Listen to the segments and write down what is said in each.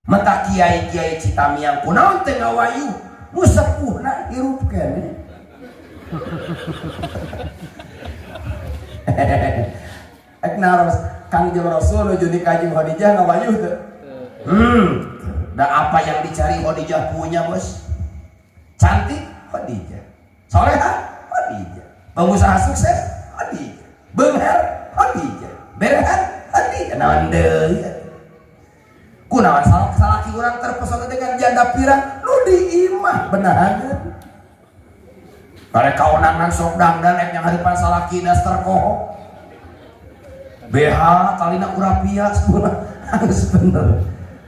mata kiai-kiai Citamiang kunaon teh ngawayu mu sepuhna hirup keneh. Ek naros Kangjeng Rasul nuju di Kanjeng Khadijah ngawayu teh. Da apa yang dicari Khadijah punya, Bos? Cantik Khadijah, solehah Khadijah, pengusaha sukses Khadijah, beunghar Khadijah, berehan Khadijah. Naon deui? Kunaon salaki urang terpesona dengan janda pirang nu diimah benahan. Karek kaonangan sok dangdan ek yang haripan salaki daster koho. BH talina urapia sepuluh harus bener.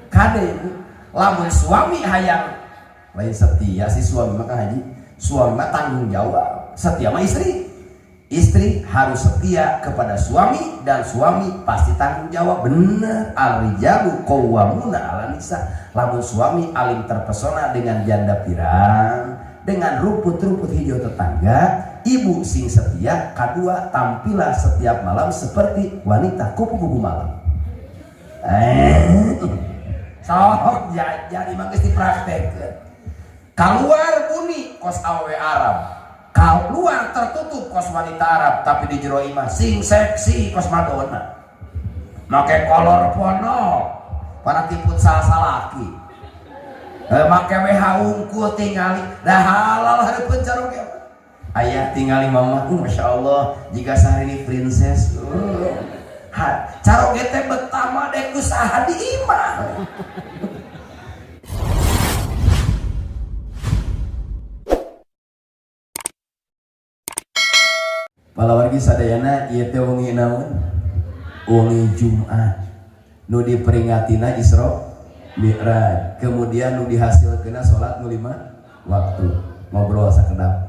Kade lamun suami hayang lain setia si suami maka haji suami mah tanggung jawab, setia mah istri harus setia kepada suami dan suami pasti tanggung jawab. Bener, al-rijalu qawwamuna 'alan nisa. Lamun suami alim terpesona dengan janda pirang, dengan rumput-rumput hijau tetangga, ibu sing setia, kedua tampillah setiap malam seperti wanita kupu-kupu malam. Sok jadi mah geus dipraktekkeun. Keluar bunyi kos awewe Arab, keluar tertutup kos wanita Arab, tapi di jero imah sing seksi kos Madonna. Make kolor pono, para tiput salaki. Make WH unggul tingali, dah halal hareupeun caroge. Ayah tingali mama, masya Allah, jika sehari ini princess. Caroge teh betama dek usaha di imah. Palawargi sadayana ieu teh wengi naon? Wengi Jumat. Nu diperingatina Isra Mi'raj. Kemudian nu dihasilkeunna salat nu 5 waktu. Ngobrol sakedap.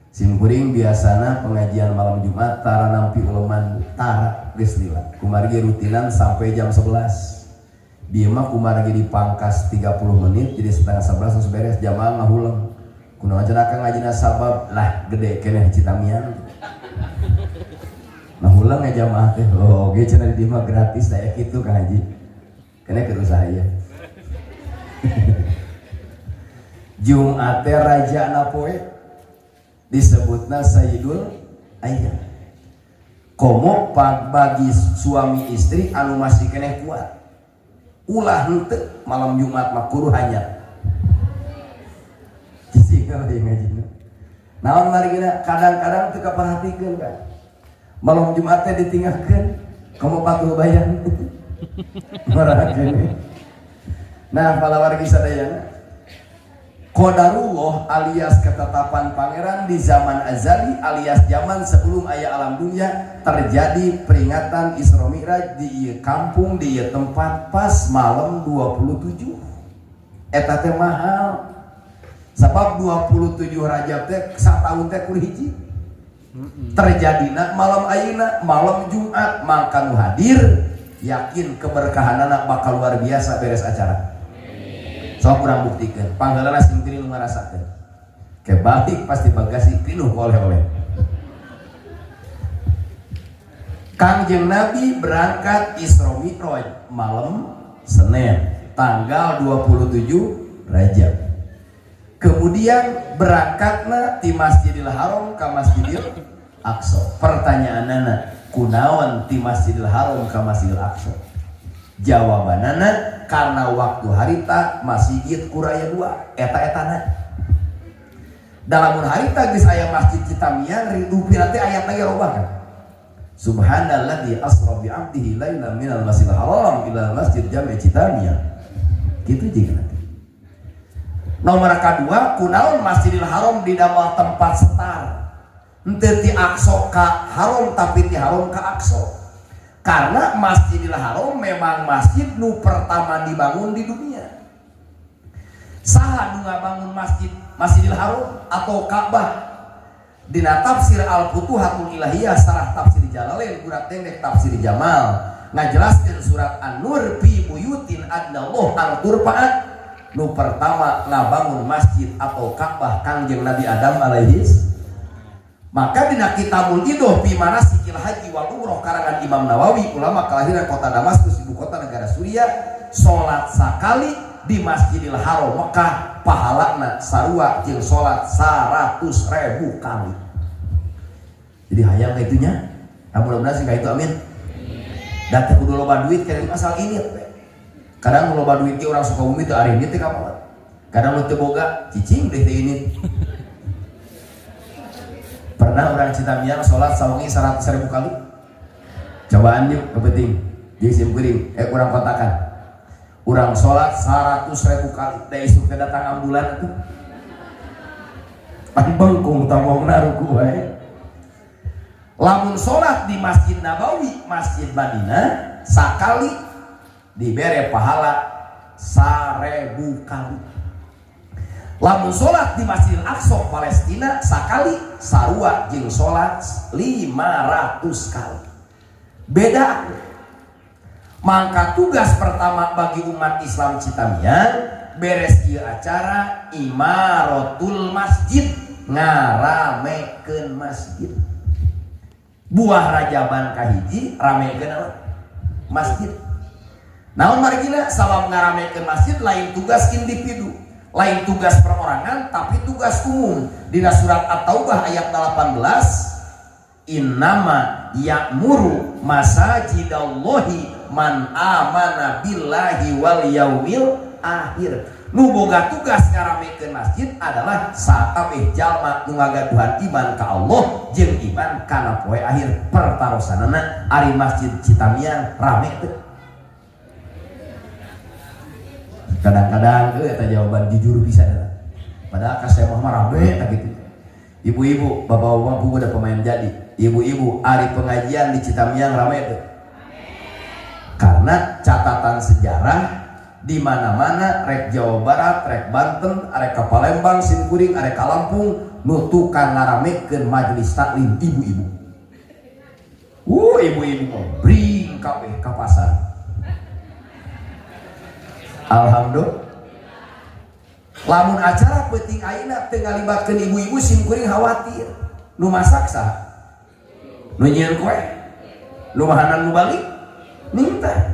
Simkuring biasana pengajian malam Jumat tara nampi uleman tara geus lila. Kumargi rutinan sampai jam 11. Dieu mah kumargi dipangkas 30 menit jadi setengah 11 geus beres jamaah ngahulang. Kunaon cenah ka ngajina sabab lah gede keneh Citamiang. Nah ulang ya jamaah teh, oke cenah di mah gratis saya gitu Kang Haji. Kena ke saya. Jumat teh raja na poe disebutna Sayyidul Ayyam. Komo bagi suami istri anu masih keneh kuat. Ulah henteu malam Jumat mah kudu hanya. Cicing deui ngajina. Naon marigina kadang-kadang teu kaperhatikeun kan. Malam Jumat teh ditinggalkeun kamu patuh bayang. Marakeun. Nah, palawargi sadayana qadarullah alias ketetapan pangeran di zaman azali alias zaman sebelum aya alam dunia terjadi peringatan Isra Mi'raj di ieu kampung di ieu tempat pas malam 27. Eta teh mahal. Sebab 27 Rajab teh sataun teh kudu hiji. Terjadina malam ayeuna malam Jumat mangka nu hadir yakin keberkahanana bakal luar biasa beres acara. Sok urang buktikeun panggalana simtiri nu ngarasakeun. Kebalik pasti bagasi pinuh oleh-oleh. Kangjeng Nabi berangkat Isra Mi'raj malam Senin tanggal 27 Rajab. Kemudian berangkatna ti Masjidil Haram ka Masjidil Aqsa. Pertanyaanana, kunaon ti Masjidil Haram ka Masjidil Aqsa? Jawabanana karena waktu harita masjid kuraya 2 eta-etana. Dalam harita geus aya Masjid Citamiang ridupina teh aya teh robah kan. Subhanalladzi asra bi 'abdihi lailan minal masjidil haram ila masjid jami' Citamiang. Kitu jeung nomor kedua, kunaon Masjidil Haram di damel tempat setar. Henteu ti Aqsa ka Haram tapi ti Haram ka Aqsa. Karena Masjidil Haram memang masjid nu pertama dibangun di dunia. Saha nu ngabangun Masjidil Haram atau Ka'bah? Dina tafsir Al-Futuhatul Ilahiyah sarah tafsir Jalalain urat pendek tafsir Jamal ngajelaskeun surat An-Nur fi buyutin adnallah ang turfa'at. Nu pertama ngabangun masjid atau Ka'bah Kangjeng Nabi Adam alaihis. Maka dina kitabul idoh fi manasikil haji wal umroh karangan Imam Nawawi ulama kelahiran kota Damaskus ibu kota negara Suriah salat sakali di Masjidil Haram Mekah pahalana sarua jeung salat 100.000 kali. Jadi hayang itunya. Mudah-mudahan sih itu amin. Dan teh kudu loba duit kira asal ini. Kadang loba duit ke orang Sukabumi teu ari teh ka mah. Kadang lu teu boga cicing deh teh ini. Pernah orang Citamiang salat sawangi 100.000 kali. Cobaan yuk kepenting. Jeung sim kuring urang kotakan. Urang salat 100.000 kali. Da isuk teh datang ambulan atuh. Pan bengkung tamongna ruku wae. Lamun sholat di Masjid Nabawi, Masjid Madinah sakali dibere pahala 1.000 kali. Lamun sholat di Masjid Al-Aqsa Palestina sakali sarua jeung sholat 500 kali. Beda. Maka tugas pertama bagi umat Islam Citamiang beres ieu acara imaratul masjid, ngaramekeun masjid. Buah rajaban kahiji ramekeun masjid. Naon margina salam ngaramekeun masjid lain tugas individu, lain tugas perorangan tapi tugas umum. Dina surat At-Taubah ayat 18, innama ya'muru masajidallahi man amana billahi wal yaumil akhir. Nu boga tugas ngaramekeun masjid adalah sakabeh jalma nu ngagaduhan iman ka Allah jeung iman kana poe akhir. Pertarosanana ari Masjid Citamiang rame teu? Kadang-kadang eta jawaban jujur bisa dah. Padahal ka saya mah rame tak gitu. Ibu-ibu, bapak-bapak udah pemain jadi. Ibu-ibu ari pengajian di Citamiang rame teu? Karena catatan sejarah di mana-mana rek Jawa Barat, rek Banten, rek ka Palembang, Simkuring, rek ka Lampung, nu tukang ngaramekeun majelis taklim ibu-ibu. Ibu-ibu mah bring kabeh ka pasar. Alhamdulillah. Lamun acara penting ayeuna teu ngalibatkeun ibu-ibu Simkuring khawatir. Nu masak saha? Nu nyieun kue? Nu mahanan nu balik? Minta.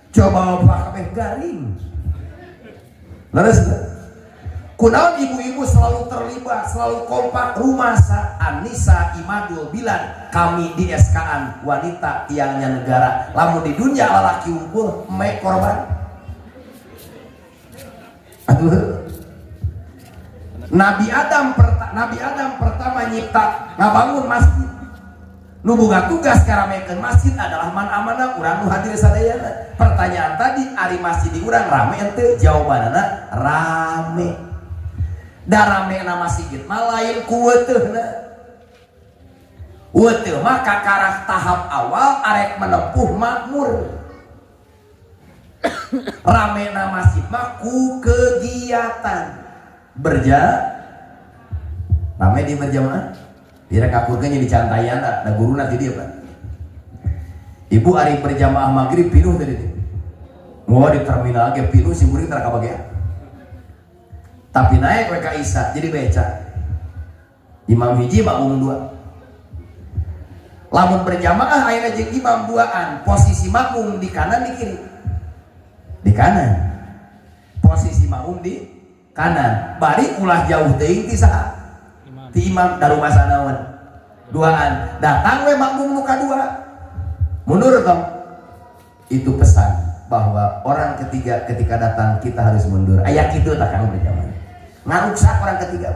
Coba bapak kabeh garing. Leres gak? Kunaon ibu-ibu selalu terlibat, selalu kompak. Rumasa Anissa Imadul Bilan, kami di SK-an wanita tiangnya negara. Lamun di dunia lalaki unggul mek korban. Aduh. Nabi Adam pertama nyipta ngabangun masjid. Nu boga tugas ngaramekeun masjid adalah man amanah urang nu hadir sadayana. Pertanyaan tadi ari masjid di urang rame henteu? Jawabanana rame. Da ramena masjid mah lain ku weuteuhna. Weuteuh mah kakarah tahap awal arek menempuh makmur. Ramena masjid mah ku kegiatan rame di berjamaah. Dia kakurkan jadi cantayan, ada guru nanti dia pak. Ibu hari berjamaah maghrib pinuh tadi. Mau di terminal ke pinuh si murid teraka bagian. Tapi naik mereka Isa jadi beca. Imam hiji makmum dua. Lamun berjamaah ayeuna jeung imam duaan, posisi makmum di kanan di kiri. Di kanan. Posisi makmum di kanan. Bari ulah jauh teuing ti saha? Ti imam darumah sanaon duaan datang we makmum nu kadua. Mundur dong. Itu pesan bahwa orang ketiga ketika datang kita harus mundur. Aya kitu tah kang berjamaah. Ngaruksak orang ketiga.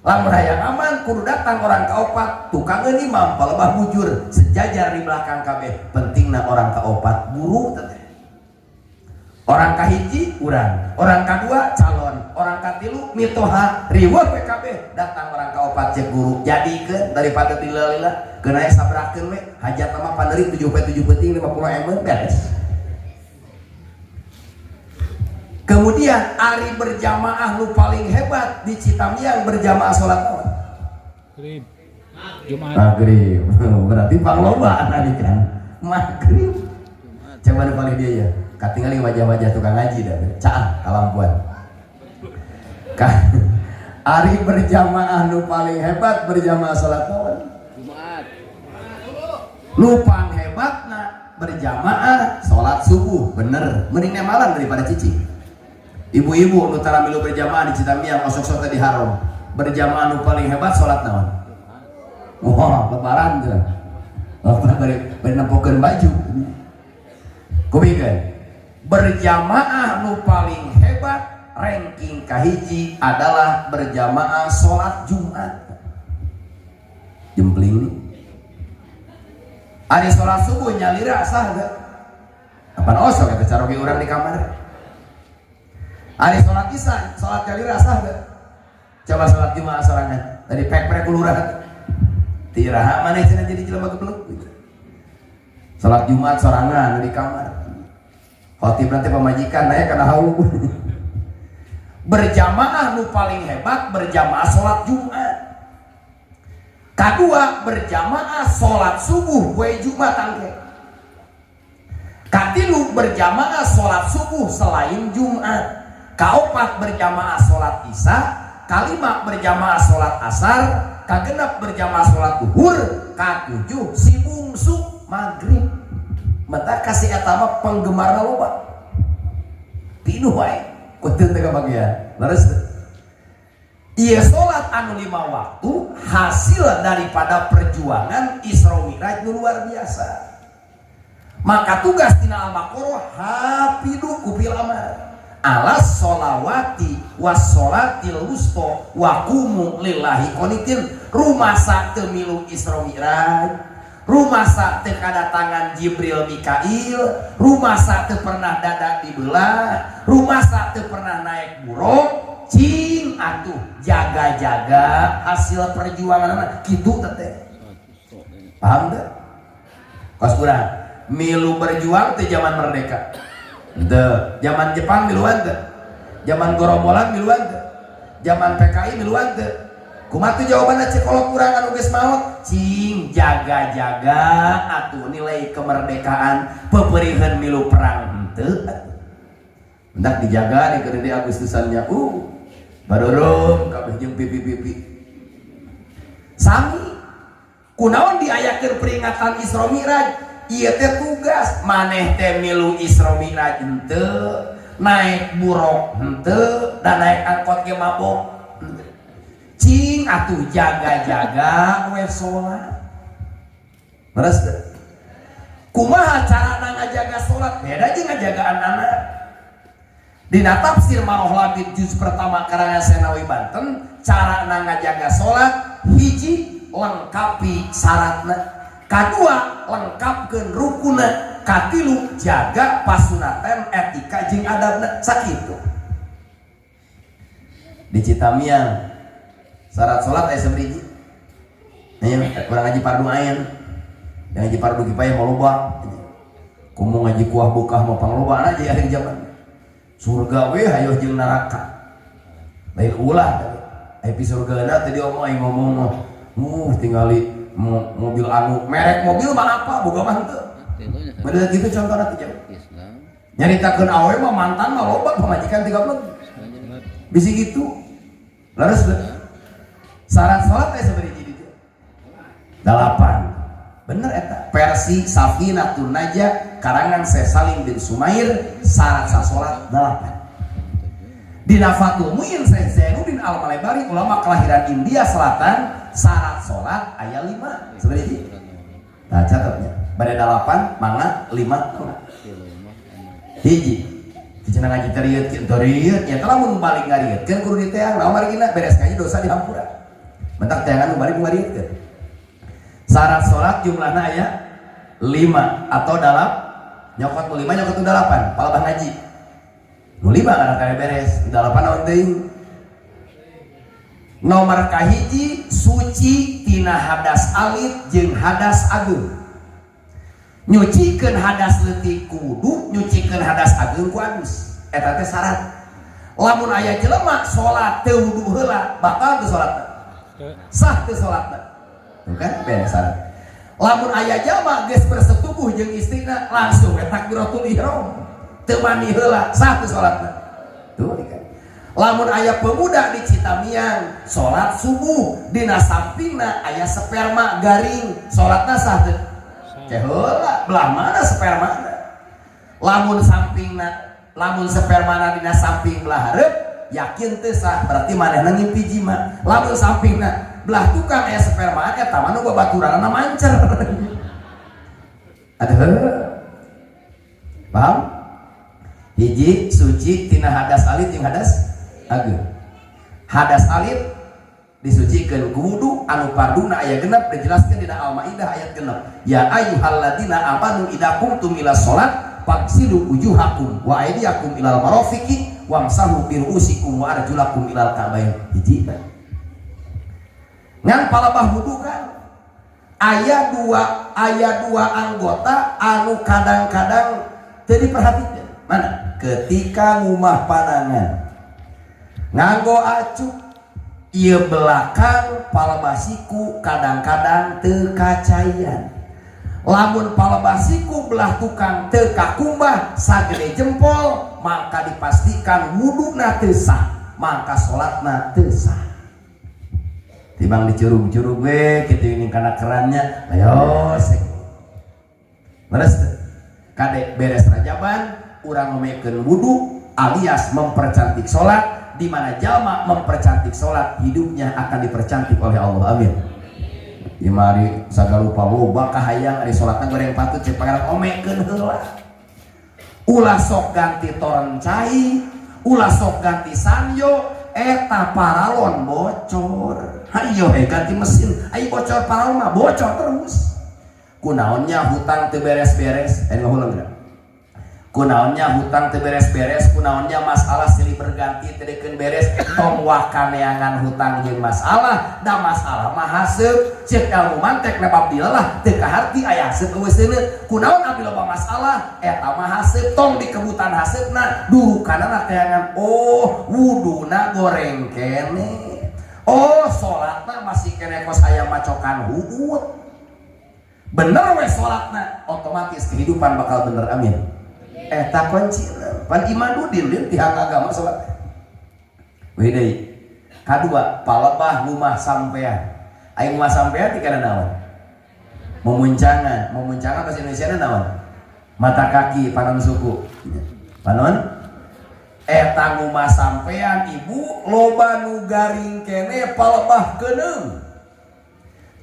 Lamun hayang aman kudu datang orang kaopat, tukangeun imam palebah bujur sejajar di belakang kabeh. Pentingna orang kaopat guru teh. Orang kahiji urang, orang kedua calon, orang katilu mitoha riweuh PKB datang orang kaopat cek guru. Jadikeun daripada tilila-lila keuna sabrakeun we hajat mah panderi 7 penting 50 M beres. Kemudian ari berjamaah nu paling hebat di Citamiang berjamaah salat awal. Maghrib. Jumat. Maghrib. Berarti panglobaan tadi kan. Maghrib. Coba nu paling dia ya. Katingali wajah-wajah tukang ngaji dah, caah kalampuan. Ari berjamaah nu paling hebat berjamaah salat Jumat. Nu pang hebatna berjamaah sholat subuh bener mending malam daripada cicing. Ibu-ibu nu tara milu berjamaah di Citamiang osok-osok di haram berjamaah nu paling hebat sholat naon? Wah, lebaran kan. Bari nempokeun baju. Kupikeun berjamaah nu paling hebat ranking kahiji adalah berjamaah sholat Jumat. Jempling nih. Ari sholat subuh nyalira sah gak? Apaan osok eta carogi urang di kamar. Ari sholat isya, sholat nyalira sah gak? Coba sholat Jumat sorangan. Tadi pek-pek kulurahan. Tiraha maneh cenah jadi jelema geblek. Sholat Jumat sorangan di kamar. Khotib nanti pemajikan naya kana hawu. Berjamaah nu paling hebat berjamaah sholat Jumat. Kedua berjamaah sholat subuh gue Jumat angke. Katilu berjamaah sholat subuh selain Jumat. Kaopat berjamaah sholat isya. Kalima berjamaah sholat asar. Kagenep berjamaah sholat duhur. Katujuh si bungsu maghrib. Mata kasih etama penggemar loba. Pinuh wae. Kuntun tega bagian. Leres teh. Ia sholat anu 5 waktu hasil daripada perjuangan Isra Mi'raj luar biasa. Maka tugas tina Al-Baqarah hafidu kupil amal alas sholawati was sholatil wusta wa qumu lillahi qanitin. Rumasa teu milu Isra Mi'raj, rumasa teu kadatangan Jibril Mikail, rumasa teu pernah dadak dibelah, rumasa teu pernah naik buruk. Cing atuh jaga-jaga hasil perjuangan kitu teh. Paham teh? Kos urang milu berjuang teh zaman merdeka. Teu, zaman Jepang miluan teh. Zaman Gorombolan miluan teh. Zaman PKI miluan teh. Kumaha teh jawabanna cek kalau kurang anu geus maot? Cing jaga-jaga atuh nilai kemerdekaan peperieun milu perang henteu. Hendak dijaga di kerede Agustusannya. Badorong kabeh jeung pipi-pipi. Sami kunaon diayakeun peringatan Isra Mi'raj? Ieu teh tugas maneh teh milu Isra Mi'raj henteu, naik buruk henteu, dan naik angkot ge mabok. Cing atuh jaga-jaga we salat. Beres teh. Kumaha carana ngajaga salat? Beda jeung ngajagaan anak. Dina tafsir Maroh Labid juz pertama karangan Senawi Banten, cara ngajaga sholat hiji lengkapi syaratna, kedua lengkapkeun rukuna, katilu jaga pasunatan etika jeung adabna sakitu. Di Citamiang syarat sholat aya sabriji. Aya urang ngaji fardu ain, ngaji fardu kifayah mau loba. Kumu ngaji kuah bukah mau panglobaan aja akhir zaman. Surga we hayo jeung neraka. Lain ulah epi surgana tadi omong ngomong tingali mobil anu merek mobil mah apa boga mah henteu. Bener gitu contohna teh Islam. Nyaritakeun awe mah mantan mah loba pamajikan 30. Bisi gitu. Laras syarat salat teh sabaraha dieu? 8. Bener eta versi Safinatun Najah karangan Syekh Salim bin Sumair syarat sasolat 8. Dina Fathul Mu'in Syekh Zainuddin Al-Malebari ulama kelahiran India Selatan syarat salat aya 5 sebenarnya itu. Nah catatnya bade 8 mangga 5 hiji cenah ngaji terieut nya teh lamun balik ngarieutkeun kudu diteang naon marigina beres ngaji dosa dihampura mentak teangan nu balik ngarieutkeun. Syarat sholat jumlahnya aya 5 atau dalam nyokot 5 nyokot 8 palebah ngaji nu 5 karena kaya beres 8 naon teuing nomor kahiji suci tina hadas alit jeung hadas agung. Nyucikeun hadas leutik kudu, nyucikeun hadas agung ku alus eta teh syarat. Lamun aya jelema salat teu wudu heula batal teu salatna? Sah teu salatna? Bukan beres syarat. Lamun aya jalma geus bersetubuh jeung istrina langsung takbiratul ihram teu mani heula sah teu salatna? Tuh kan. Lamun aya pemuda di Citamiang salat subuh dina sampingna aya sperma garing salatna sah teu? Ceheula belah mana spermana. Lamun sampingna, lamun spermana dina samping belah hareup yakin teu sah, berarti manehna ngimpi jima. Lamun sampingna belah tukang aya sperma eta mah nu babaturanna mancer. Aduh. Paham? Hiji suci tina hadas alit jeung hadas ageung. Hadas alit disucikeun ku wudu anu parduna aya genep dijelaskeun dina Al-Maidah ayat genep. Ya ayyuhalladzina amanu idza qumtum ilas shalat faghsilu wujuhakum wa aydiyakum ilal marafiqi wamsahu bi ru'usikum wa arjulakum ilal ka'bayn. Hiji ngan palebah wudu kan aya dua anggota anu kadang-kadang teu diperhatikeun. Mana? Ketika ngumah panangan nganggo acup ieu belakang palebasiku kadang-kadang teu kacayan. Lamun palebasiku belah tukang teu kakumbah sagede jempol maka dipastikan wuduna teu sah, maka salatna teu sah. Tibang dicurug-curug we kitu ini kana kerannya ayo sek. Beres kade beres rajaban urang memekeun wudu alias mempercantik salat, di mana jalma mempercantik salat hidupnya akan dipercantik oleh Allah. Amin. Ieu mari sagalupa loba kahayang ari salatna goreng patut cek pangaran omekeun heula. Ulah sok ganti toren cai, ulah sok ganti sanyo, eta paralon bocor. Hayo ganti mesin, ayo bocor paralon mah bocor terus. Kunaonnya hutang teu beres-beres, ngahulang geura. Kunaonnya hutang teu beres-beres, kunaonnya masalah silih berganti teu deukeun beres, tong wah kaneangan hutang jeung masalah, da masalah mah haseup, ceuk ilmu mantek na bab dilelah teu kaharti aya haseup eueus teuneut. Kunaon abdi loba masalah, eta mah haseup tong dikebutan haseupna, durukanana kaneangan oh wuduna goreng kene. Oh salatna masih kene kos aya macokan huut. Bener we salatna, otomatis kehidupan bakal bener. Amin. Eta kunci pan imanudin din tihang agama salat. We deui. Kadua, palebah rumah sampean. Aing rumah sampean ti kana naon? Memuncangan. Memuncangan bahasa Indonesia naon? Mata kaki panon suku. Panon? Eta rumah sampean ibu loba nu garing kene palebah keneung.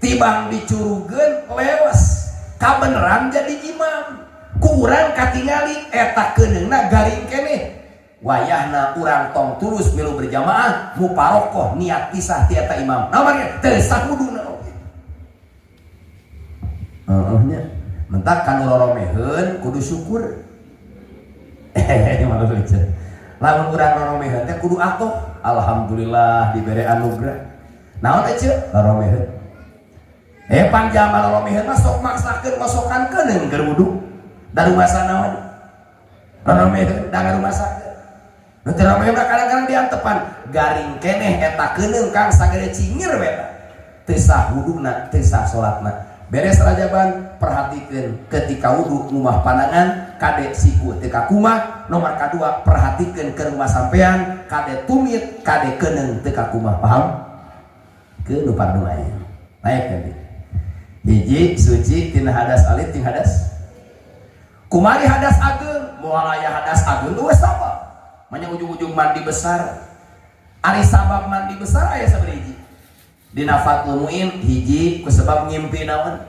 Tibang dicurugeun lewas. Kabeneran jadi imam. Kurang katingali eta keneungna garing kene. Wayahna urang tong tulus milu berjamaah muparokoh niat pisah ti eta imam. Namarnya teu sah wuduna oge. Nya mentak kanu roromeheun kudu syukur. Maksud lucu. Lamun urang roromeheun teh kudu atoh. Alhamdulillah dibere anugerah. Naon teh ceuk roromeheun? Panjang roromeheun mah sok maksakeun ngosokan keneung keur wudu. Da rumah sanaon? Roromeheun da rumah sakit. Nu teu roromeheun kadang-kadang diantepan garing keneh eta keneung kang sagede cingir we eta. Teu sah wuduna, teu sah salatna. Beres rajaban perhatikeun ketika wudu ngumah panangan kade siku teu kakumah. Nomor kadua perhatikeun ke rumah sampean kade tumit kade keneung teu kakumah. Paham? Ke nu pardu aya. Naik kan. Hiji suci tina hadas alit jeung hadas kumari hadas ageung, moal aya hadas ageung geus apa? Manya ujung-ujung mandi besar. Ari sabab mandi besar aya sabari hiji. Dina Fathul Muin hiji ku sebab ngimpi naon?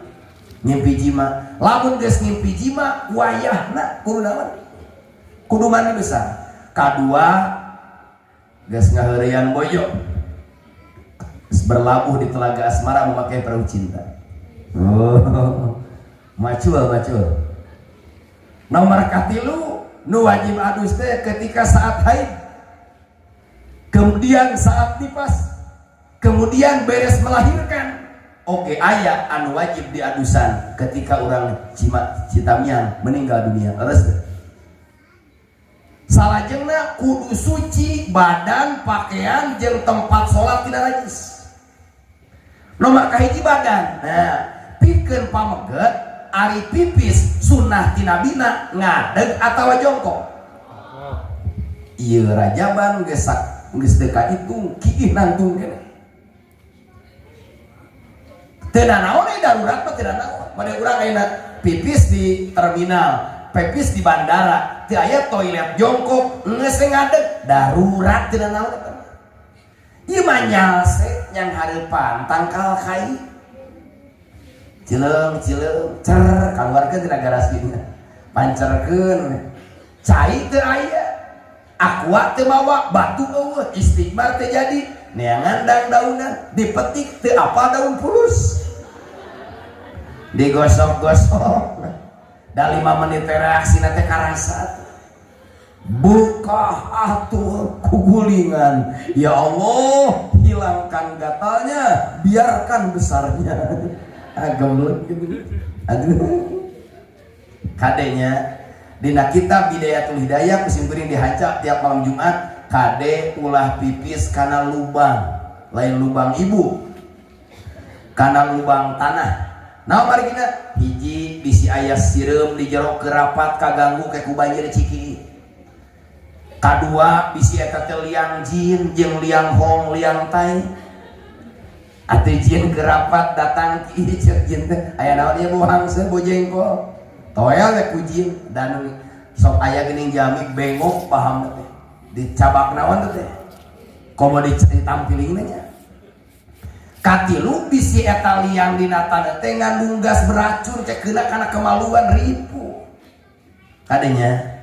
Ngimpi jima. Lamun geus ngimpi jima wayahna kudu naon? Kudu mandi besar. Kadua geus ngaheureuyan boyo. Berlabuh di telaga asmara memakai perahu cinta. Oh, macul. Nomor katilu nu wajib adus teh ketika saat haid, kemudian saat nifas, kemudian beres melahirkan. Oke, aya anu wajib diadusan ketika orang citamian meninggal dunia. Leres teh. Salajengna kudu suci badan, pakaian, jeung tempat sholat tidak najis. Nomor kahiji badan. Nah, pikeun pameget ari pipis sunnah ti nabina ngadeg atawa jongkok. Ieu rajaban geus deka itu kiih nangtung kene. Teu naon darurat mah teu naon. Made urang ayeuna pipis di terminal, pipis di bandara, teu aya toilet jongkok, geus ngadeg darurat teu naon eta. Ieu mah nyalse nyang hareupan tangkal kai. Cileung cer kaluarkeun tina garasina. Pancerkeun. Cai teu aya. Aqua teu mawa, batu eueuh, istighfar teu jadi. Neangan dang daunna, dipetik teu apa daun pulus. Digosok-gosok. Da 5 menit reaksina teh karasa. Buka atuh kugulingan. Ya Allah, hilangkan gatalnya, biarkan besarnya. Goblok gitu. Aduh. Kadenya dina kitab Bidayatul Hidayah musim kuring dihaca tiap malam Jumat, kade ulah pipis kana lubang, lain lubang ibu, kana lubang tanah. Nah mari kita hiji bisi aya sireum di jero kerapat kaganggu kayak ku banjir ciki. Kadua bisi eta teh liang jin jeung liang hong liang tai. Atuh jin kerapat datang ki cek jin teh aya naon ieu buang seu bojengkol. Toel we ku jin dan sok aya geuning jami bengok paham teh. Dicabak naon teh? Komo ditampilin nya. Katilu bisi eta liang dina taneuh teh ngandung gas beracun cek geuna kana kemaluan ripu. Kadenya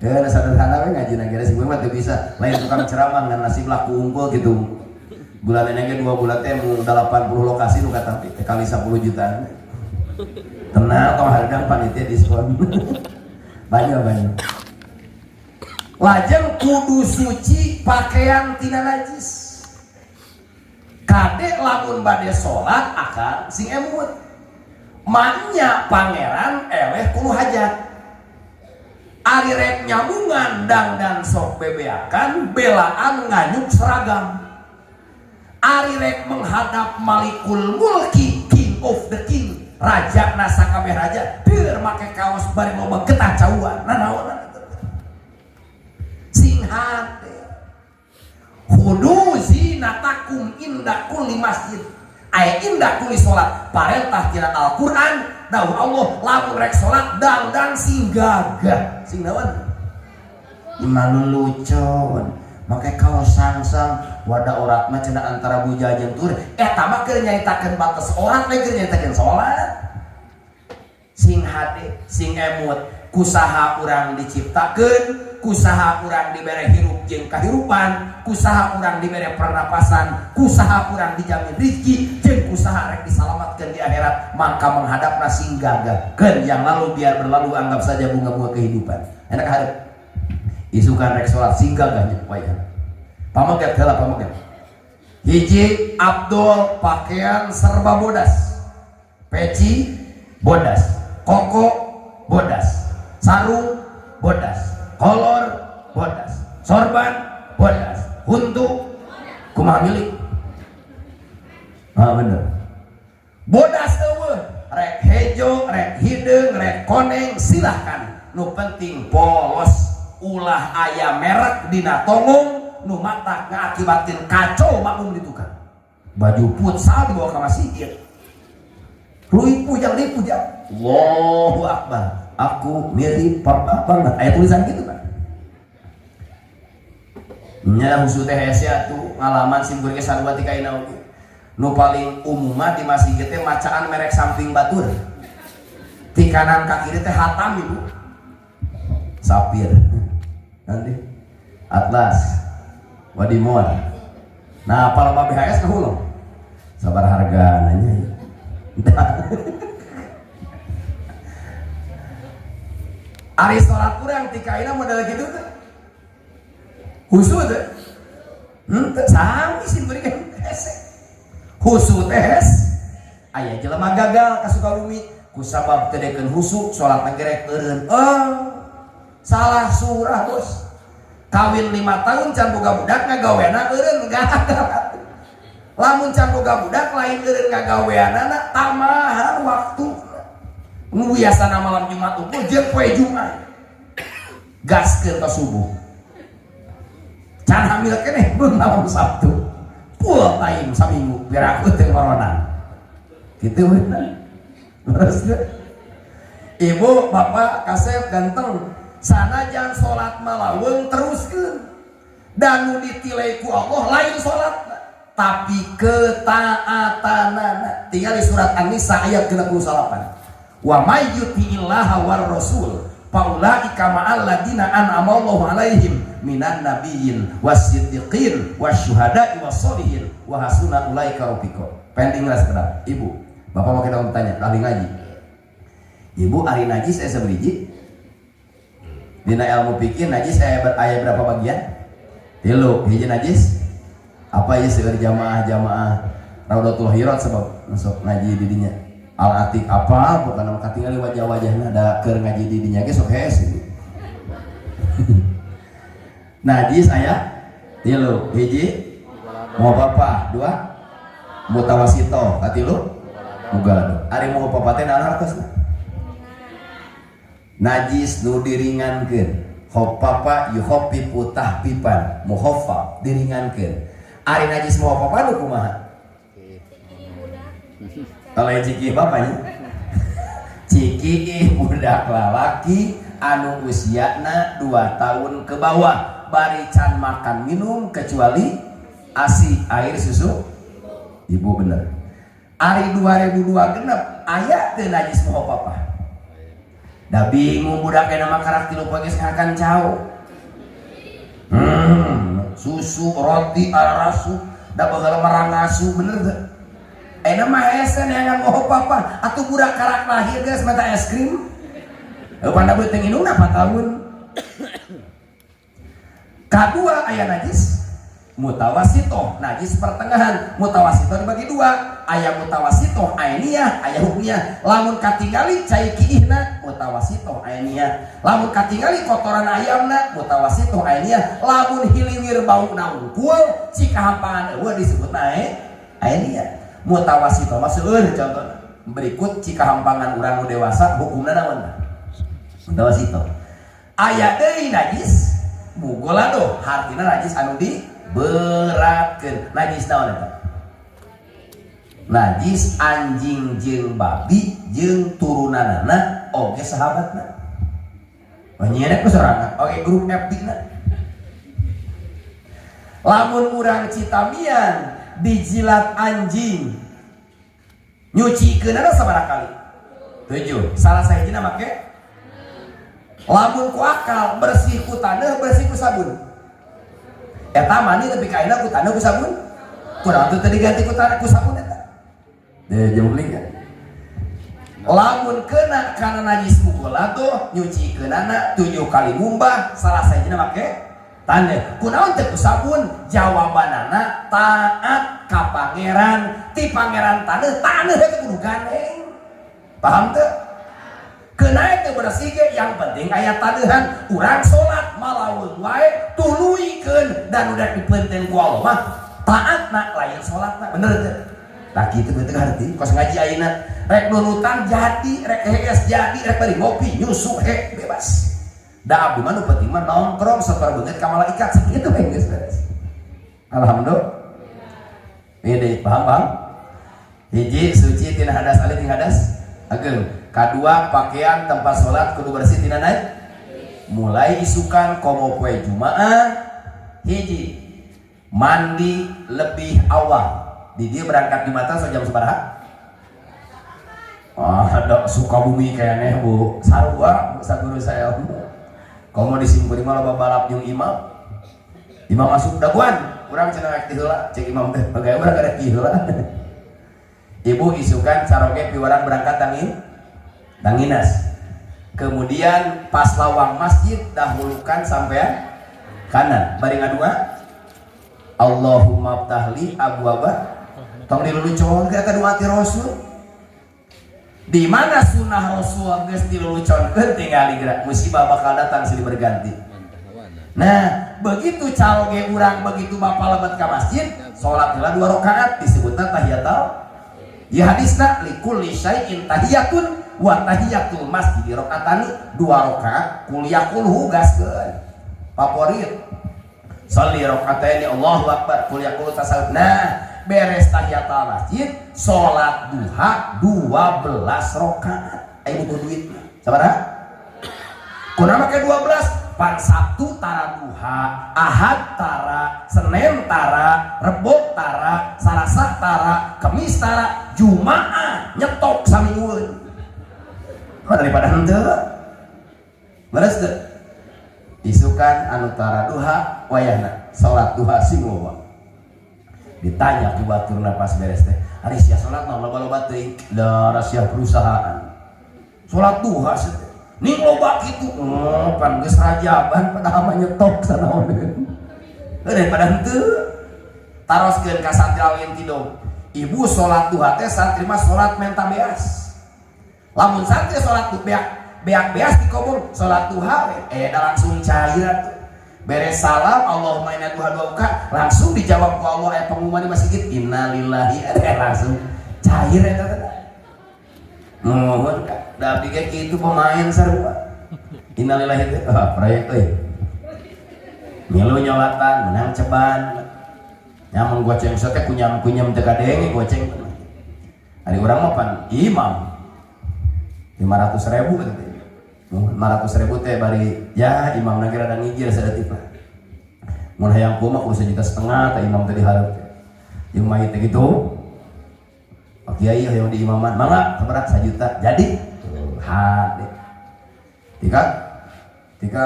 sederhana we ngaji nagara sih mah teu bisa lain tukang ceramah ngan nasib laku unggul gitu. Bulan ini ge 2 bulan teh mu 80 lokasi nu katampi kali 10 jutaan. Tenang tong harga panitia diskon. Banyak. Lajeng kudu suci pakaian tina najis. Kade lamun bade salat akan sing emut. Manya pangeran eleh kudu hajat. Ari rek nyambungan dan sok bebeakan belaan nganyuk seragam. Ari rek menghadap Malikul Mulki, King of the King, raja nasa kabeh raja, keur make kaos bari loba getah cauan. Nanaonan itu? Sing hate. Hudu zinatakum inda kulli masjid. Aya inda kulli salat. Parentah tina Al-Qur'an dawuh Allah lamun rek salat dangdang sing gagah. Sing naon? Imalul lucon. Make kaos sangsang wada orat mah cenah antara buja jeung tur. Eta mah keur nyaitakeun batas orat lain keur nyaitakeun salat. Sing hade, sing emut, kusaha urang diciptakeun, kusaha urang dibere hirup jeung kahirupan, kusaha urang dibere pernapasan, kusaha urang dijamin rezeki jeung kusaha rek disalamatkeun di akhirat, maka menghadapna sing gagahkeun yang lalu biar berlalu, anggap saja bunga-bunga kehidupan. Enak hareup. Isukan rek salat sing gagahnya wayah. Pamaget heula pamaget. Hiji Abdul pakaian serba bodas. Peci bodas, koko bodas, sarung bodas, kolor bodas, sorban bodas, untuk kumaha milik. Bener. Bodas eueuh, rek hejo, rek hideung, rek koneng silahkan. Nu penting polos. Ulah aya merek dina tongong nu matak ngaakibatkeun kacau makmum di tukang. Baju futsal dibawa ka masjid. Ruih pujang dipujang. Allahu Akbar. Aku mirip papa banget. Aya tulisan gitu kan. Nya husu teh hese atuh ngalaman simbur ge sarua ti kaina oge. Nu paling umum di masjid teh macaan merek samping batur. Ti kanan ka kiri teh hatam ibu. Sapir. Nanti Atlas Wadimor. Nah apal mah BHS ka hulung sabar harga nanya ya. Ari salat urang ti kaina model kitu teh husu teh henteu sami sih beureun hese husu teh aya jelema gagal ka Sukabumi ku sabab teu dekeun husu salat ngerek eureun. Salah surah bos. Kawin 5 tahun can boga budak ngagaweana eureun gagal. Lamun can boga budak lain eureun ngagaweanana tamahan waktu. Nu biasana malam Jumat unggul jeung poe Jumat. Gaskeun ka subuh. Can hamil keneh beung malam Sabtu. Full time saminggu biar aku teu corona. Kitu bener. Terus Ibu bapak kasep ganteng sanajan salat malaweung teruskeun dan nu ditilai ku Allah lain salat tapi ketaatanana. Tinggal di surat An-Nisa ayat 68. Wa may yuti'illaha war rasul faulaika ma'al ladina an'amallahu alaihim minan nabiyyin wasiddiqin wasyuhada'i wassolihin wa hasuna ulaika rafiqa. Pending ras kedap. Ibu, bapak mau kita tanya, ahli ngaji. Ibu ari najis aya sabriji? Dina ilmu fikih najis aya berapa bagian? 3. Hiji najis apa ya seueur jamaah Raudatul Hirat sebab masuk ngaji di dinya. Al-Atik apa bukan nama katingali wajah-wajahna ada keur ngaji di dinya ge sok hees. Najis aya 3. Hiji mau papa, 2 mutawasito, katilu mugalado. Ari mau papa teh naon hartosna? Najis nu diringankeun. Khofafa yukhaffifu tahfifan, mukhaffa diringankeun. Ari najis mau papa nu kumaha? Kalau ciki bapaknya ciki budak lalaki anu usiana 2 tahun ke bawah bari can makan minum kecuali ASI air susu ibu bener. Ari 2002 genep aya teu najis mau papa. Da bingung budak nama karak tilu pagi akan cau. Susu roti arasu da baheula marangasu bener teu? Nama esen yang mau papa atau budak karak lahir guys mata es krim. Pada beteng ini 4 tahun. Kedua aya najis mutawasito, najis pertengahan. Mutawasito dibagi 2, aya mutawasito ainiyah, aya hukmiyah. Lamun katingali cai kiihna mutawasito ainiyah. Lamun katingali kotoran ayamna mutawasito ainiyah. Lamun hiliwir bauna unggul cika hampangan eueuh disebutna ainiyah. Mutawasito mah seueur contohna. Berikut cika hampangan urang nu dewasa hukumna naon? Mutawasito. Aya deui najis mugolado, hartina najis anu diberatkeun. Najis naon eta? Najis anjing jeung babi jeung turunanana oge sahabatna. Panyeuna ku sorangan oge grup FB-na. Lamun urang Citamian dijilat anjing nyucikeun ada sabaraha kali? 7. Salah sahijina make lamun ku akal bersih ku taneuh bersih ku sabun. Eta mani nepi ka ayeuna ku taneuh ku sabun. Kunaon teu diganti ku taneuh ku sabun eta? Jauhling kan. Lamun kena kana najis mugolado nyucikeunana 7 kali ngumbah salah sahijina make tanda kunaon teh ku sabun? Jawabanana taat ka pangeran. Ti pangeran taneuh teh kudu gandeng. Paham teu? Kenaik teh bersih ge yang penting aya taneuhan. Urang salat malaweung wae tuluikeun dan udah dipenting ku Allah mah taatna lain salatna bener teu? Tah kitu teh harti kos ngaji ayeuna rek nunutan jadi rek hees jadi rek bari ngopi nyusu bebas. Da abdi mah nu penting mah nongkrong saperbeungeut ka malaikat sakitu bae geus beres. Alhamdulillah. Ini paham? Hiji suci tina hadas alih tina hadas ageng. Kadua pakaian tempat salat kudu bersih tina naik. Mulai isukan komo poe Jumaah. Hiji mandi lebih awal. Di dia berangkat di mata so jam sabaraha? Ada Sukabumi kayaknya Bu sarua Bu saguru saya. Komo disimpulin malah balap jeung imam. Imam masuk daguan, urang cenah rek heula, cek imam teh pagawe urang rek heula. Ibu isukan saroge piwarang berangkat tanginas. Kemudian pas lawang masjid dahulukan sampean kanan. Bari ngadua Allahumma ftahli abwaba. Tong dilulucoon ke kedua ti Rasul. Di mana sunnah Rasul geus diluluconkeun tinggal gerak musibah bakal datang silih berganti. Nah, begitu caloge urang begitu bapak lebat ka masjid, salat heula 2 rakaat disebutna tahiyatul. Ya hadisna likulli syai'in tahiyatun wa tahiyatul masjid rakaatani 2 rakaat kuliah kulhu gaskeun. Favorit. Shalli rakaataini Allahu akbar kuliah kulhu tasawuf. Nah, beres tahiyatul masjid, salat duha 12 rakaat. Ayo butuh duit. Sabaraha? Kunaon make 12? Pan Sabtu tara duha, Ahad tara, Senin tara, Rebo tara, Salasa tara, Kemis tara, Jumaah nyetok saminggueun. Daripada henteu. Beres teu? Isukan anu tara duha wayahna salat duha sing loba. Ditanya ku baturna pas beres teh, "Ari sia salat mah loba-loba teuing?" Da rahasia perusahaan. Salat duha teh. Ning loba kitu. Pan geus rajaban padahal mah nyetok sanaoneun. Daripada henteu. Taroskeun ka santri alin tidong. Ibu salat duha teh santri mah salat menta beas. Lamun santri salat duha beak beas dikobong salat duha da langsung cair atuh. Beres salam Allahumma inna duha langsung dijawab ku Allah aya pengumuman di masjid innalillahi langsung cair eta teh. Nuhun da abdi ge kitu pemain sarua. Innalillahi teh proyek euy. Milu nyolatan menang ceban. Nyamun goceng teh kunyam teh kadenge goceng. Ari urang mah pan imam 500.000 teh. 500.000 teh bari ya imam nage rada ngijil saeutik lah. Mun hayang kumaha ku 1,5 juta teh imam teh dihareup teh. Jeung mait teh gitu. Pak Kiai hayang di imaman, mangga sabaraha 1 juta. Jadi hade. Tika